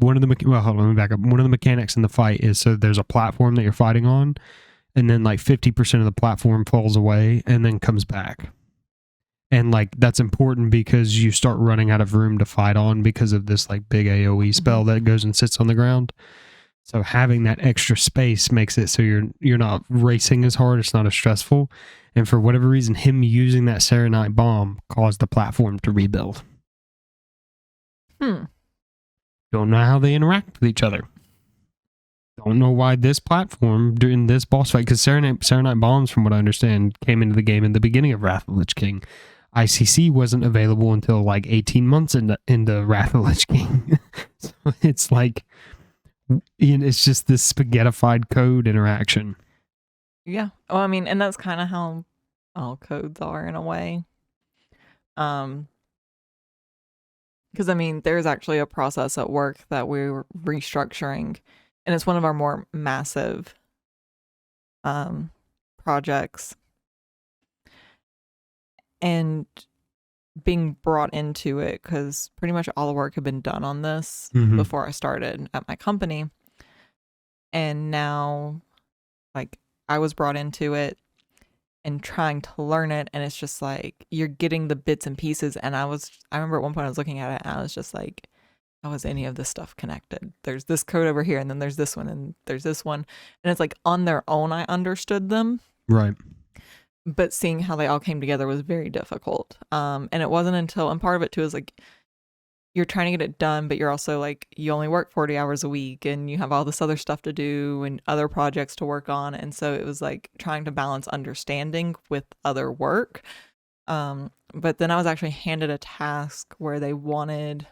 hold on, let me back up. One of the mechanics in the fight is, so there's a platform that you're fighting on, and then like 50% of the platform falls away and then comes back. And like that's important because you start running out of room to fight on because of this like big AoE spell that goes and sits on the ground. So having that extra space makes it so you're not racing as hard. It's not as stressful. And for whatever reason, him using that Serenite bomb caused the platform to rebuild. Don't know how they interact with each other. Don't know why this platform during this boss fight, because Serenite bombs, from what I understand, came into the game in the beginning of Wrath of the Lich King. ICC wasn't available until like 18 months into Wrath of the Lich King. So it's like, it's just this spaghettified code interaction. Yeah. Well, I mean, and that's kind of how all codes are in a way. Because I mean, there's actually a process at work that we're restructuring, and it's one of our more massive projects. And being brought into it, because pretty much all the work had been done on this before I started at my company. And now, like, I was brought into it and trying to learn it, and it's just like you're getting the bits and pieces. And I remember at one point I was looking at it and I was just like, how is any of this stuff connected? There's this code over here, and then there's this one, and there's this one, and it's like on their own I understood them, right? But seeing how they all came together was very difficult. And it wasn't until, and part of it too is like you're trying to get it done, but you're also like, you only work 40 hours a week and you have all this other stuff to do and other projects to work on. And so it was like trying to balance understanding with other work. But then I was actually handed a task where they wanted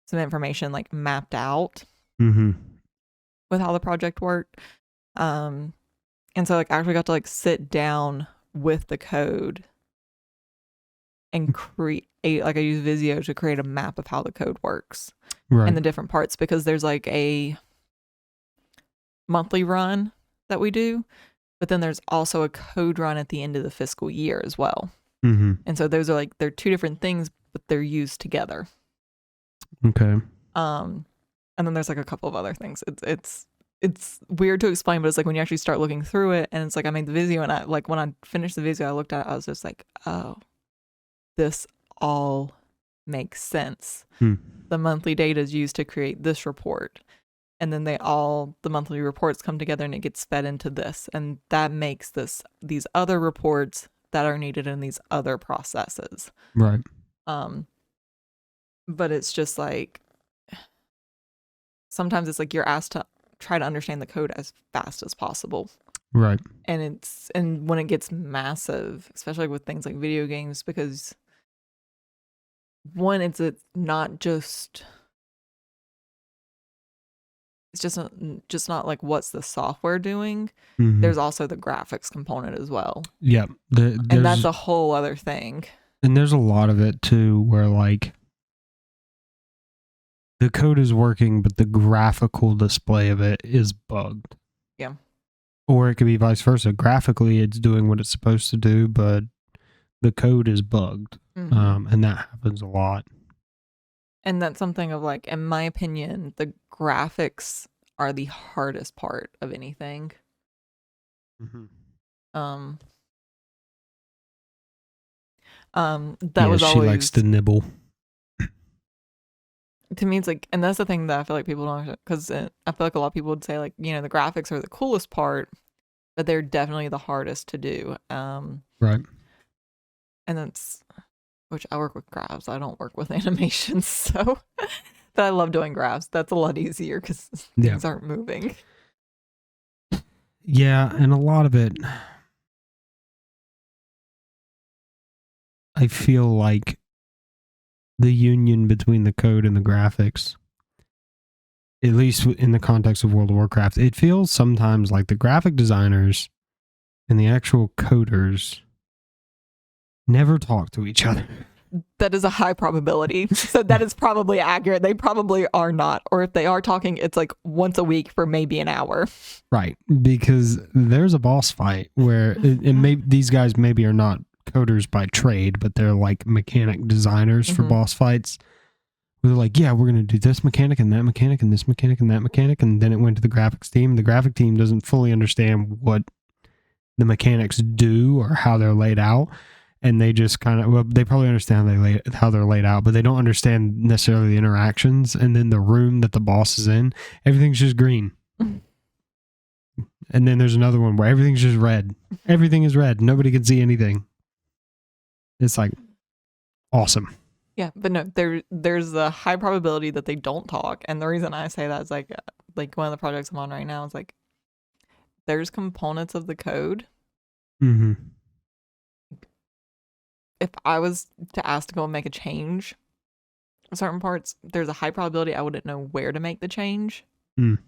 some information like mapped out with how the project worked. And so like I actually got to like sit down with the code and create, like I use Visio to create a map of how the code works and the different parts, because there's like a monthly run that we do, but then there's also a code run at the end of the fiscal year as well. And so those are like, they're two different things, but they're used together. Okay. And then there's like a couple of other things. It's it's weird to explain, but it's like when you actually start looking through it, and it's like I made the video, and I like when I finished the video, I looked at it, I was just like, oh, this all makes sense. The monthly data is used to create this report, and then the monthly reports come together and it gets fed into this, and that makes these other reports that are needed in these other processes. Right. But it's just like sometimes it's like you're asked to try to understand the code as fast as possible. Right. And when it gets massive, especially with things like video games, because one, it's not just not like what's the software doing. There's also the graphics component as well. Yeah. And that's a whole other thing. And there's a lot of it too where like the code is working, but the graphical display of it is bugged. Yeah. Or it could be vice versa. Graphically, it's doing what it's supposed to do, but the code is bugged. And that happens a lot. And that's something of like, in my opinion, the graphics are the hardest part of anything. That was always, she likes to nibble. To me, it's like, and that's the thing that I feel like people don't understand, because I feel like a lot of people would say like, you know, the graphics are the coolest part, but they're definitely the hardest to do. Right. And that's, which I work with graphs. I don't work with animations, so but I love doing graphs. That's a lot easier because things aren't moving. Yeah, and a lot of it, I feel like the union between the code and the graphics, at least in the context of World of Warcraft, it feels sometimes like the graphic designers and the actual coders never talk to each other. That is a high probability. So that is probably accurate. They probably are not. Or if they are talking, it's like once a week for maybe an hour. Right. Because there's a boss fight where these guys maybe are not coders by trade, but they're like mechanic designers for boss fights. They're like, yeah, we're going to do this mechanic and that mechanic and this mechanic and that mechanic. And then it went to the graphics team. The graphic team doesn't fully understand what the mechanics do or how they're laid out. And they just kind of, well, they probably understand how they're laid out, but they don't understand necessarily the interactions. And then the room that the boss is in, everything's just green. And then there's another one where everything's just red. Everything is red. Nobody can see anything. It's like awesome. Yeah, but no, there's a high probability that they don't talk. And the reason I say that is like one of the projects I'm on right now is like there's components of the code. If I was to ask to go and make a change in certain parts, there's a high probability I wouldn't know where to make the change. And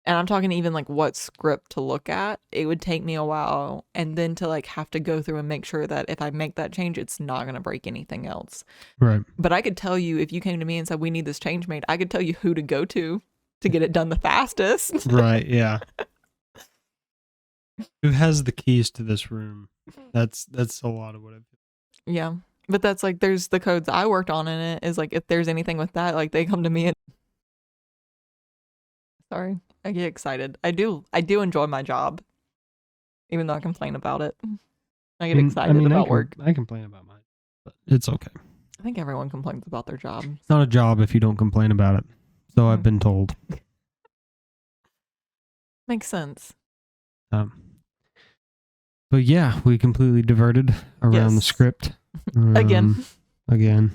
I'm talking even like what script to look at. It would take me a while, and then to like have to go through and make sure that if I make that change, it's not going to break anything else. Right. But I could tell you, if you came to me and said, we need this change made, I could tell you who to go to get it done the fastest. Right. Yeah. Who has the keys to this room? That's a lot of what I've. Yeah, but that's like, there's the codes I worked on in it is like, if there's anything with that, like they come to me and sorry, I get excited. I do enjoy my job, even though I complain about it. I get excited about work. I complain about mine, but it's okay. I think everyone complains about their job. It's not a job if you don't complain about it. So I've been told. Makes sense. But yeah, we completely diverted around the script. Again. I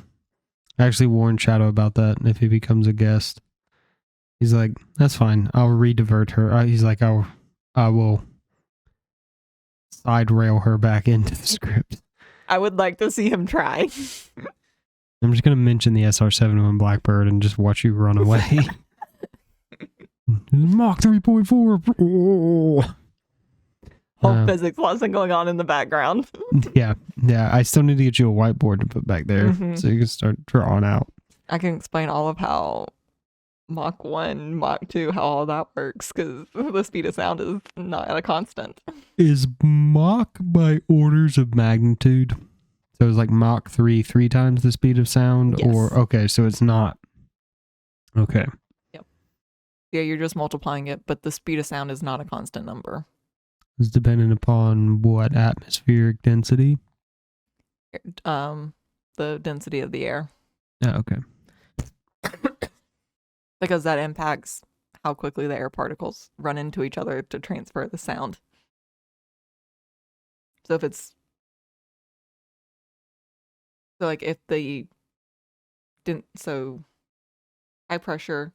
actually warned Shadow about that if he becomes a guest. He's like, that's fine. I'll re-divert her. He's like, I will side rail her back into the script. I would like to see him try. I'm just going to mention the SR-71 Blackbird and just watch you run away. Mach 3.4. Oh. Whole physics lesson going on in the background. Yeah. I still need to get you a whiteboard to put back there so you can start drawing out. I can explain all of how Mach 1, Mach 2, how all that works, because the speed of sound is not at a constant. Is Mach by orders of magnitude? So it's like Mach 3 times the speed of sound? Yes. Or, okay, so it's not. Okay. Yep. Yeah, you're just multiplying it, but the speed of sound is not a constant number. It's dependent upon what atmospheric density? The density of the air. Oh, okay. Because that impacts how quickly the air particles run into each other to transfer the sound. So if it's if the high pressure,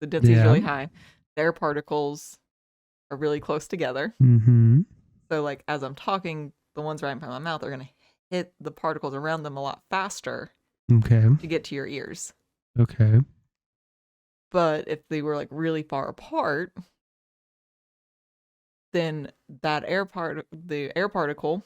the density is really high, the air particles are really close together. Mm-hmm. So like as I'm talking, the ones right in front of my mouth are gonna hit the particles around them a lot faster. Okay. To get to your ears. Okay. But if they were like really far apart, then that the air particle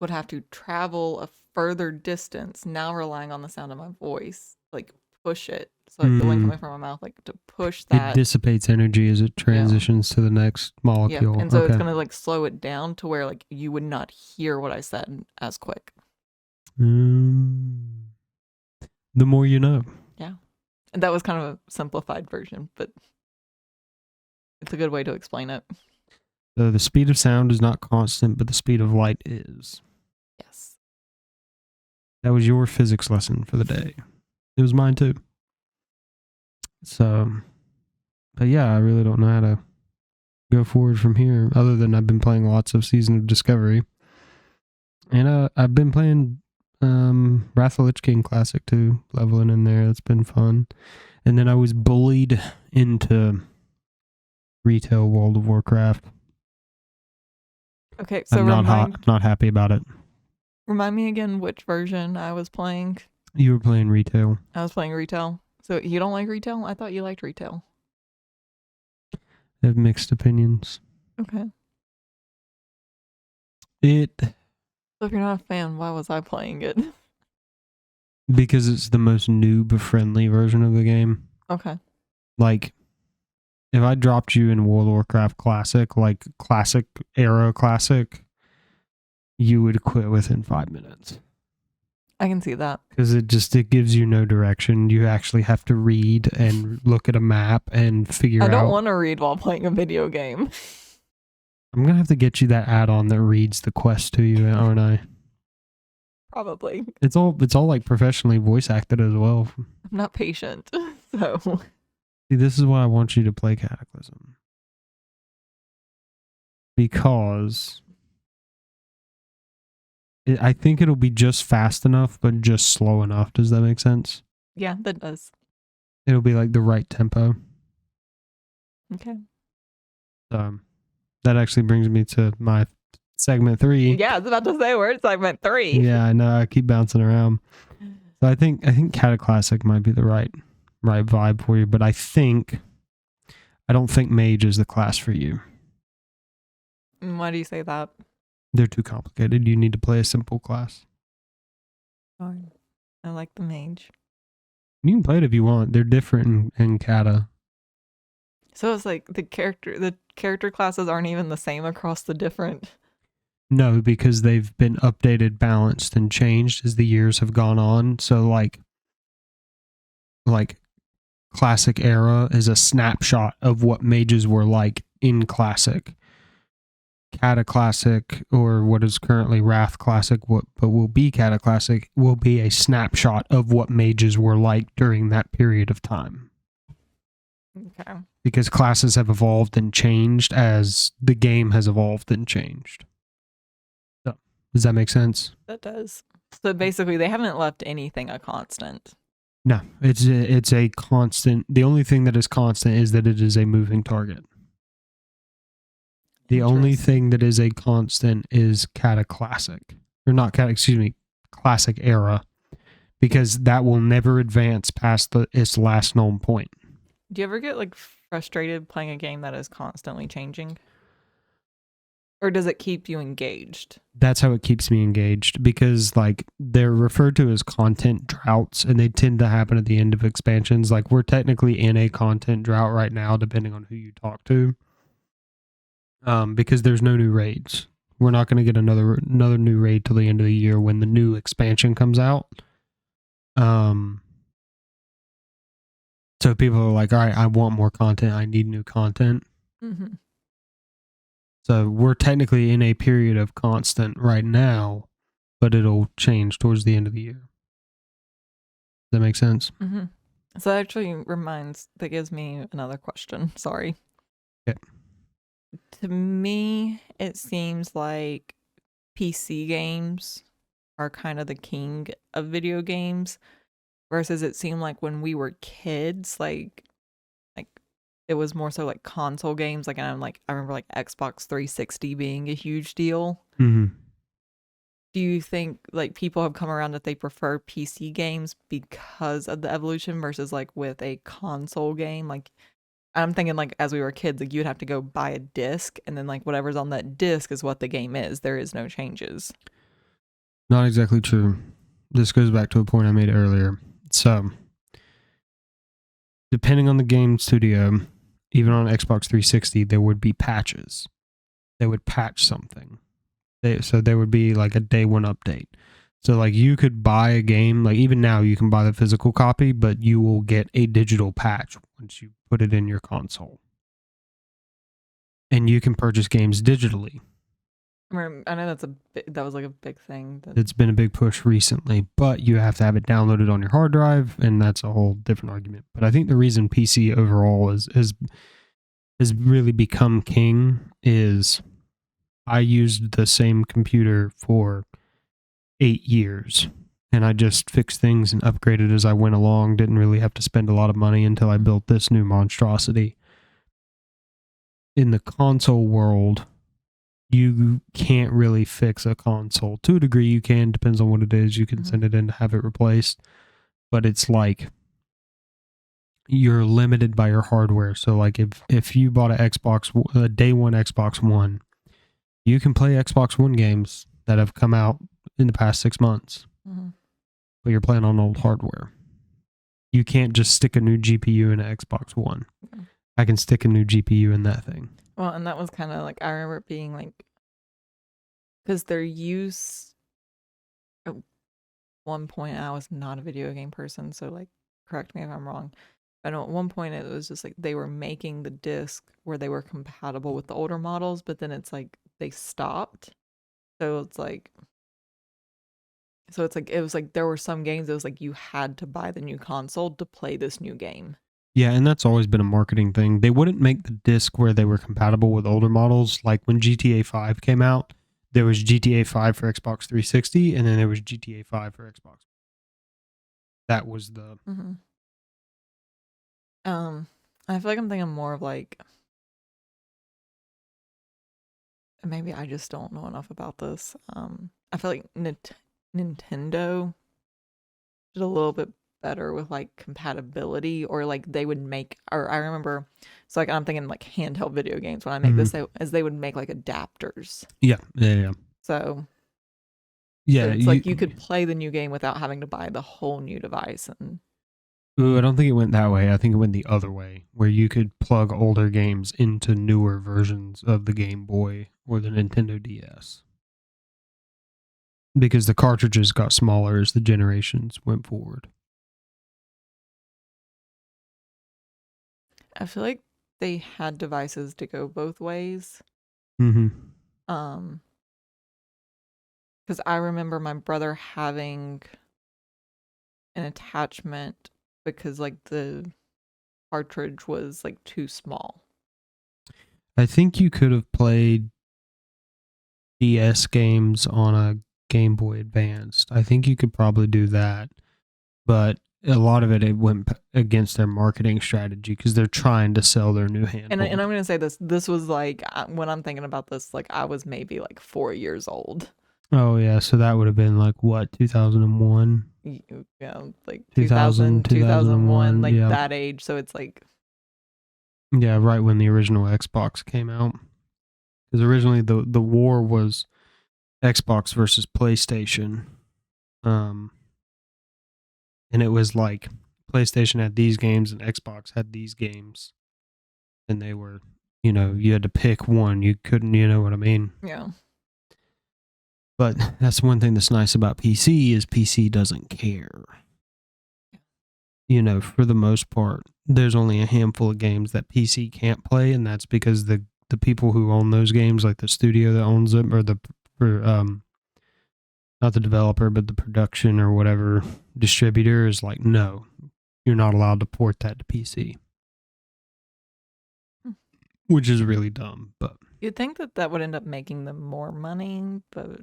would have to travel a further distance, now relying on the sound of my voice, like push it. So like the wind coming from my mouth, like to push that. It dissipates energy as it transitions to the next molecule. Yeah. And so it's gonna like slow it down to where like you would not hear what I said as quick. The more you know. Yeah. And that was kind of a simplified version, but it's a good way to explain it. So the speed of sound is not constant, but the speed of light is. Yes. That was your physics lesson for the day. It was mine too. So, but yeah, I really don't know how to go forward from here, other than I've been playing lots of Season of Discovery. And I've been playing Wrath of the Lich King Classic too, leveling in there. That's been fun. And then I was bullied into retail World of Warcraft. Okay, so I'm not happy about it. Remind me again which version I was playing. You were playing retail. I was playing retail. So you don't like retail? I thought you liked retail. I have mixed opinions. Okay. So if you're not a fan, why was I playing it? Because it's the most noob-friendly version of the game. Okay. Like, if I dropped you in World of Warcraft Classic, like Classic era Classic, you would quit within 5 minutes. I can see that. Because it gives you no direction. You actually have to read and look at a map and figure out. I don't want to read while playing a video game. I'm going to have to get you that add-on that reads the quest to you, aren't I? Probably. It's all like professionally voice acted as well. I'm not patient, so. See, this is why I want you to play Cataclysm. Because I think it'll be just fast enough, but just slow enough. Does that make sense? Yeah, that does. It'll be like the right tempo. Okay. That actually brings me to my segment 3. Yeah, I was about to say we're at segment 3. Yeah, I know. I keep bouncing around. So I think Cataclassic might be the right vibe for you, but I don't think Mage is the class for you. Why do you say that? They're too complicated. You need to play a simple class. Fine. I like the Mage. You can play it if you want. They're different in Cata. So it's like the character classes aren't even the same across the different. No, because they've been updated, balanced, and changed as the years have gone on. So like Classic era is a snapshot of what mages were like in Classic. Cataclassic, or what is currently Wrath Classic, but will be Cataclassic, will be a snapshot of what mages were like during that period of time. Okay. Because classes have evolved and changed as the game has evolved and changed. So, does that make sense? That does. So basically, they haven't left anything a constant. No, it's a constant. The only thing that is constant is that it is a moving target. The only thing that is a constant is Cataclassic. Or not Classic era. Because that will never advance past its last known point. Do you ever get like frustrated playing a game that is constantly changing? Or does it keep you engaged? That's how it keeps me engaged, because like they're referred to as content droughts, and they tend to happen at the end of expansions. Like we're technically in a content drought right now, depending on who you talk to. Because there's no new raids. We're not going to get another new raid till the end of the year when the new expansion comes out. So people are like, all right, I want more content. I need new content. Mm-hmm. So we're technically in a period of constant right now, but it'll change towards the end of the year. Does that make sense? Mm-hmm. So that actually that gives me another question. Sorry. Okay. To me, it seems like PC games are kind of the king of video games versus it seemed like when we were kids, like it was more so like console games. Like, and I remember like Xbox 360 being a huge deal. Mm-hmm. Do you think like people have come around that they prefer PC games because of the evolution versus like with a console game? Like, I'm thinking like as we were kids, like you'd have to go buy a disc and then like whatever's on that disc is what the game is. There is no changes. Not exactly true. This goes back to a point I made earlier. So, depending on the game studio, even on Xbox 360, there would be patches. They would patch something. So there would be like a day one update. So like you could buy a game, like even now you can buy the physical copy, but you will get a digital patch once you put it in your console. And you can purchase games digitally. I know that was like a big thing. It's been a big push recently, but you have to have it downloaded on your hard drive, and that's a whole different argument. But I think the reason PC overall has really become king is I used the same computer for 8 years, and I just fixed things and upgraded as I went along. Didn't really have to spend a lot of money until I built this new monstrosity. In the console world, you can't really fix a console. To a degree, you can. Depends on what it is. You can send it in to have it replaced. But it's like you're limited by your hardware. So like if you bought a day one Xbox One, you can play Xbox One games that have come out in the past 6 months. Mm-hmm. But you're playing on old hardware. You can't just stick a new GPU in an Xbox One. Mm-hmm. I can stick a new GPU in that thing. Well, and that was kind of like, I remember it being like, because their use, at one point, I was not a video game person, so like, correct me if I'm wrong. I know at one point it was just like they were making the disc where they were compatible with the older models, but then it's like they stopped. So it's like it was like there were some games that was like you had to buy the new console to play this new game. Yeah, and that's always been a marketing thing. They wouldn't make the disc where they were compatible with older models. Like when GTA 5 came out, there was GTA 5 for Xbox 360, and then there was GTA 5 for Xbox. That was the... Mm-hmm. I feel like I'm thinking more of like, maybe I just don't know enough about this. I feel like Nintendo did a little bit better with like compatibility, or like they would make, or I remember, so like I'm thinking like handheld video games when I make this, as they would make like adapters. Yeah. So yeah, it's like you could play the new game without having to buy the whole new device. And I don't think it went that way. I think it went the other way, where you could plug older games into newer versions of the Game Boy or the Nintendo DS. Because the cartridges got smaller as the generations went forward. I feel like they had devices to go both ways. Mm-hmm. Because I remember my brother having an attachment because like the cartridge was like too small. I think you could have played DS games on a Game Boy Advanced. I think you could probably do that, but a lot of it went against their marketing strategy because they're trying to sell their new handheld. And I'm going to say this was like, when I'm thinking about this, like I was maybe like 4 years old. Oh yeah, so that would have been like what, 2001? Yeah, like 2000, 2001, like yeah. that age. So it's like, yeah, right when the original Xbox came out. Because originally the war was Xbox versus PlayStation. And it was like PlayStation had these games and Xbox had these games. And they were, you had to pick one. You couldn't, you know what I mean? Yeah. But that's one thing that's nice about PC is PC doesn't care. for the most part, there's only a handful of games that PC can't play, and that's because the people who own those games, like the studio that owns them, or not the developer, but the production or whatever distributor is like, no, you're not allowed to port that to PC, which is really dumb. But You'd think that would end up making them more money, but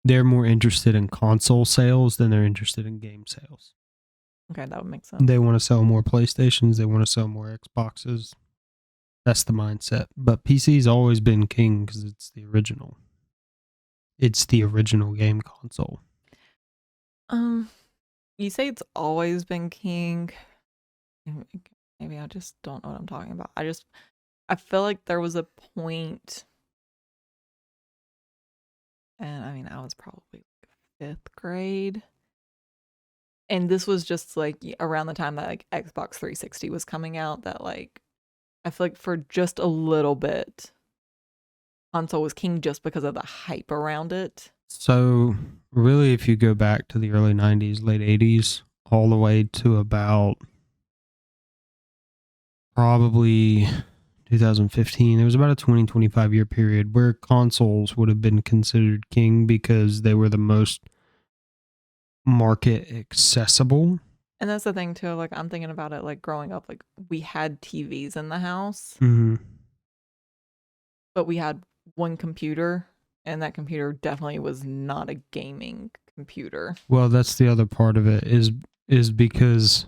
they're more interested in console sales than they're interested in game sales. okay, that would make sense. They want to sell more PlayStations. They want to sell more Xboxes. That's the mindset. But PC's always been king because it's the original. It's the original game console. You say it's always been king. Maybe I just don't know what I'm talking about. I feel like there was a point, and I mean, I was probably 5th grade. And this was just like around the time that like Xbox 360 was coming out, that like I feel like for just a little bit, console was king just because of the hype around it. So really, if you go back to the early 90s, late 80s, all the way to about probably 2015, there was about a 20-25 year period where consoles would have been considered king because they were the most market accessible. And that's the thing too, like I'm thinking about it like growing up, like we had TVs in the house, but we had one computer, and that computer definitely was not a gaming computer. Well, that's the other part of it is because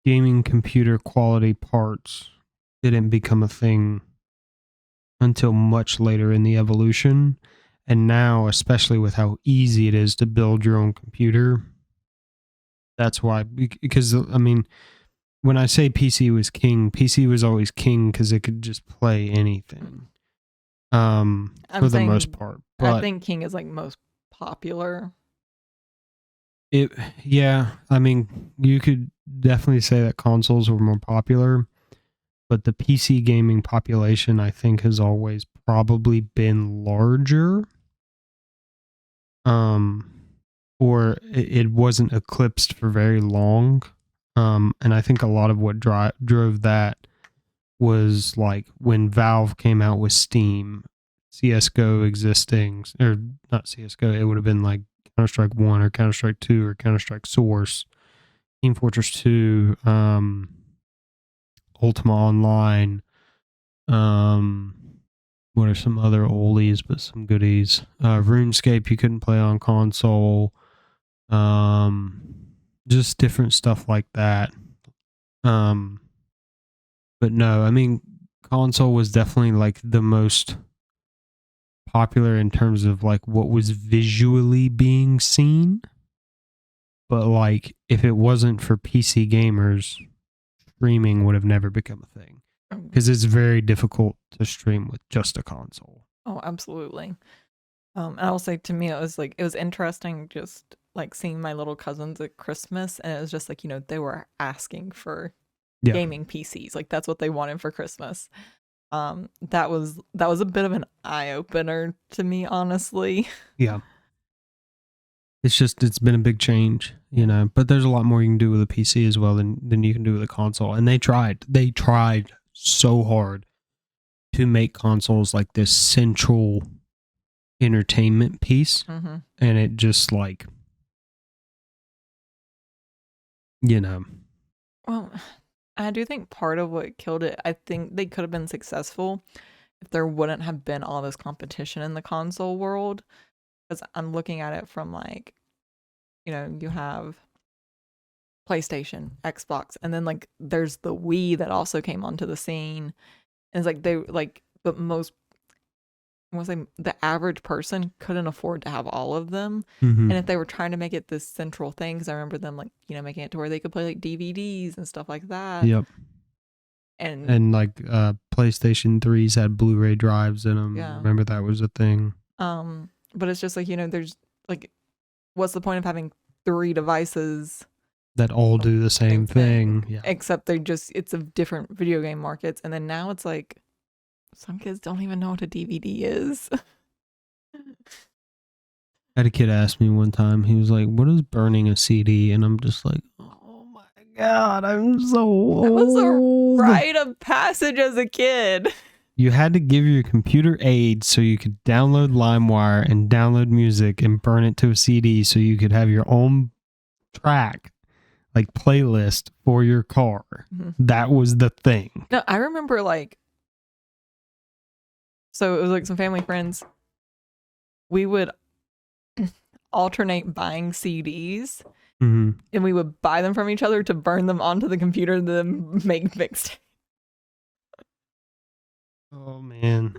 gaming computer quality parts didn't become a thing until much later in the evolution. And now, especially with how easy it is to build your own computer, that's why. Because, I mean, when I say PC was king, PC was always king because it could just play anything for the most part. But I think king is like most popular. Yeah, I mean, you could definitely say that consoles were more popular, but the PC gaming population, I think, has always probably been larger. Or it wasn't eclipsed for very long. And I think a lot of what drove that was like when Valve came out with Steam, CSGO existing, or not CSGO, it would have been like Counter-Strike 1 or Counter-Strike 2 or Counter-Strike Source, Team Fortress 2, Ultima Online, what are some other oldies but some goodies? RuneScape you couldn't play on console. Just different stuff like that. But no, I mean, console was definitely like the most popular in terms of like what was visually being seen. But like if it wasn't for PC gamers, streaming would have never become a thing because it's very difficult to stream with just a console. Oh, absolutely. And I will say, to me, it was interesting just like seeing my little cousins at Christmas, and it was just like, they were asking for gaming PCs. Like that's what they wanted for Christmas. That was a bit of an eye opener to me, honestly. Yeah. It's been a big change, but there's a lot more you can do with a PC as well than you can do with a console. And they tried so hard to make consoles like this central entertainment piece. Mm-hmm. And it just like, Well, I do think part of what killed it, I think they could have been successful if there wouldn't have been all this competition in the console world. Because I'm looking at it from like, you have PlayStation, Xbox, and then like there's the Wii that also came onto the scene. And it's like but most, I want to say, the average person couldn't afford to have all of them. mm-hmm. And if they were trying to make it this central thing, because I remember them like, making it to where they could play like DVDs and stuff like that. Yep. And like PlayStation 3s had Blu-ray drives in them. Yeah. Remember that was a thing. But it's just like, there's like, what's the point of having 3 devices that all do the same thing? Yeah. Except it's of different video game markets. And then now it's like, some kids don't even know what a DVD is. I had a kid ask me one time, he was like, what is burning a CD? And I'm just like, oh my God, I'm so old. That was a rite of passage as a kid. You had to give your computer aids so you could download LimeWire and download music and burn it to a CD so you could have your own track, like playlist for your car. Mm-hmm. That was the thing. No, I remember so it was like some family friends. We would alternate buying CDs, mm-hmm. and we would buy them from each other to burn them onto the computer to make mixtapes. Oh man,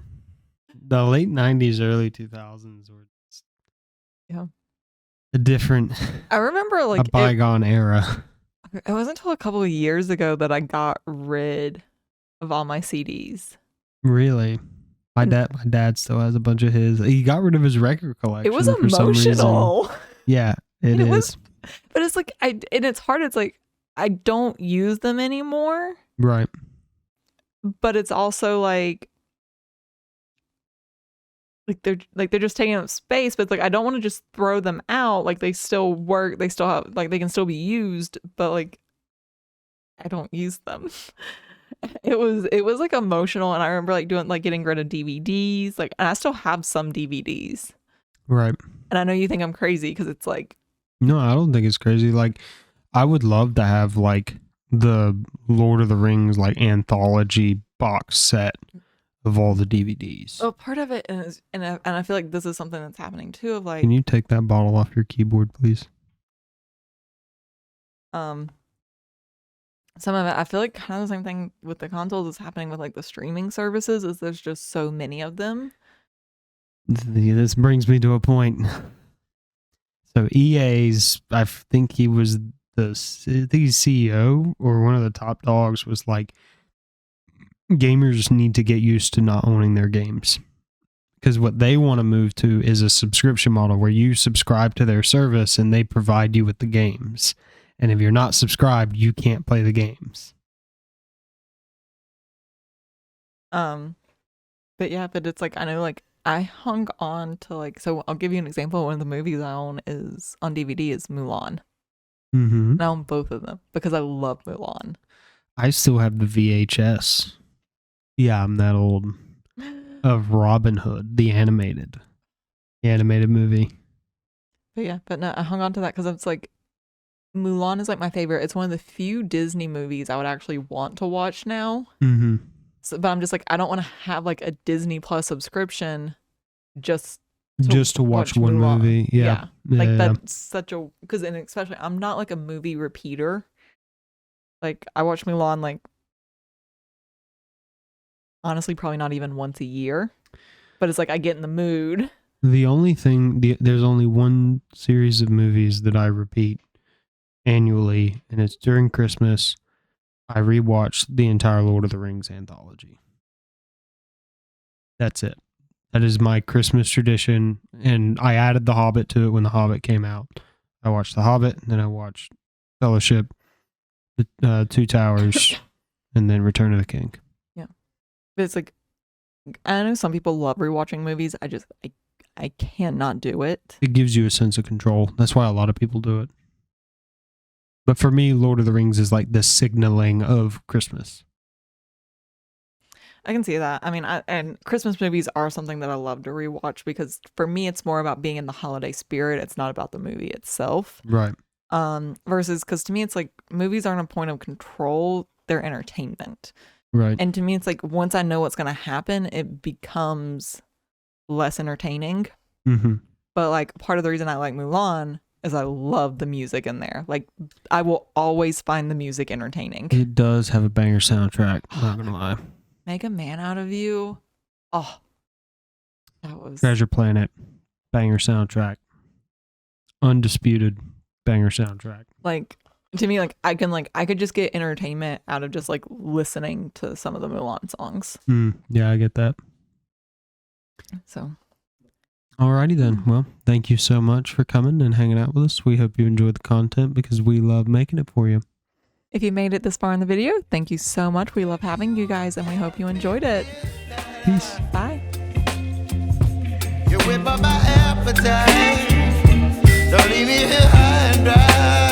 the late 90s, early 2000s were just a different. I remember a bygone era. It wasn't until a couple of years ago that I got rid of all my CDs. Really? My dad still has a bunch of his. He got rid of his record collection. It was emotional. Yeah, it is. But it's like and it's hard. It's like I don't use them anymore. Right. But it's also like they're just taking up space, but it's like I don't want to just throw them out. Like they still work, they still have they can still be used, but like I don't use them. It was like emotional, and I remember getting rid of DVDs. And I still have some DVDs. Right. And I know you think I'm crazy because it's like no, I don't think it's crazy. Like I would love to have the Lord of the Rings anthology box set of all the DVDs. Well, part of it is, and I feel like this is something that's happening too. Of can you take that bottle off your keyboard, please? Some of it, I feel like kind of the same thing with the consoles is happening with the streaming services. Is there's just so many of them. This brings me to a point. So EA's, I think he was the CEO or one of the top dogs was like, gamers need to get used to not owning their games, because what they want to move to is a subscription model where you subscribe to their service and they provide you with the games, and if you're not subscribed you can't play the games. But it's I know I hung on to so I'll give you an example. One of the movies I own is on DVD is Mulan. Mm-hmm. I own both of them because I love Mulan. I still have the VHS. Yeah, I'm that old. Of Robin Hood, the animated movie. But no, I hung on to that because it's Mulan is my favorite. It's one of the few Disney movies I would actually want to watch now. Mm-hmm. So, but I'm just I don't want to have a Disney Plus subscription just to watch one Mulan. Movie. Yeah. That's such a because and especially I'm not a movie repeater. I watch Mulan honestly probably not even once a year, but it's I get in the mood. The only thing there's only one series of movies that I repeat annually, and it's during Christmas. I rewatch the entire Lord of the Rings anthology. That's it. That is my Christmas tradition, and I added The Hobbit to it when The Hobbit came out. I watched The Hobbit, and then I watched Fellowship, the Two Towers, and then Return of the King. Yeah, but it's I know some people love rewatching movies. I cannot do it. It gives you a sense of control. That's why a lot of people do it. But for me, Lord of the Rings is the signaling of Christmas. I can see that. I mean, and Christmas movies are something that I love to rewatch because for me, it's more about being in the holiday spirit. It's not about the movie itself. Right. Versus, because to me, it's movies aren't a point of control. They're entertainment. Right. And to me, it's once I know what's going to happen, it becomes less entertaining. Mm-hmm. But part of the reason I like Mulan is I love the music in there. I will always find the music entertaining. It does have a banger soundtrack. Not gonna lie. Make a Man Out of You. Oh, that was Treasure Planet. Banger soundtrack. Undisputed banger soundtrack. To me, I could just get entertainment out of just listening to some of the Mulan songs. Yeah, I get that. So. Alrighty then. Well, thank you so much for coming and hanging out with us. We hope you enjoyed the content because we love making it for you. If you made it this far in the video, thank you so much. We love having you guys and we hope you enjoyed it. Peace. Bye. You whip up my appetite. Don't leave me here high and dry.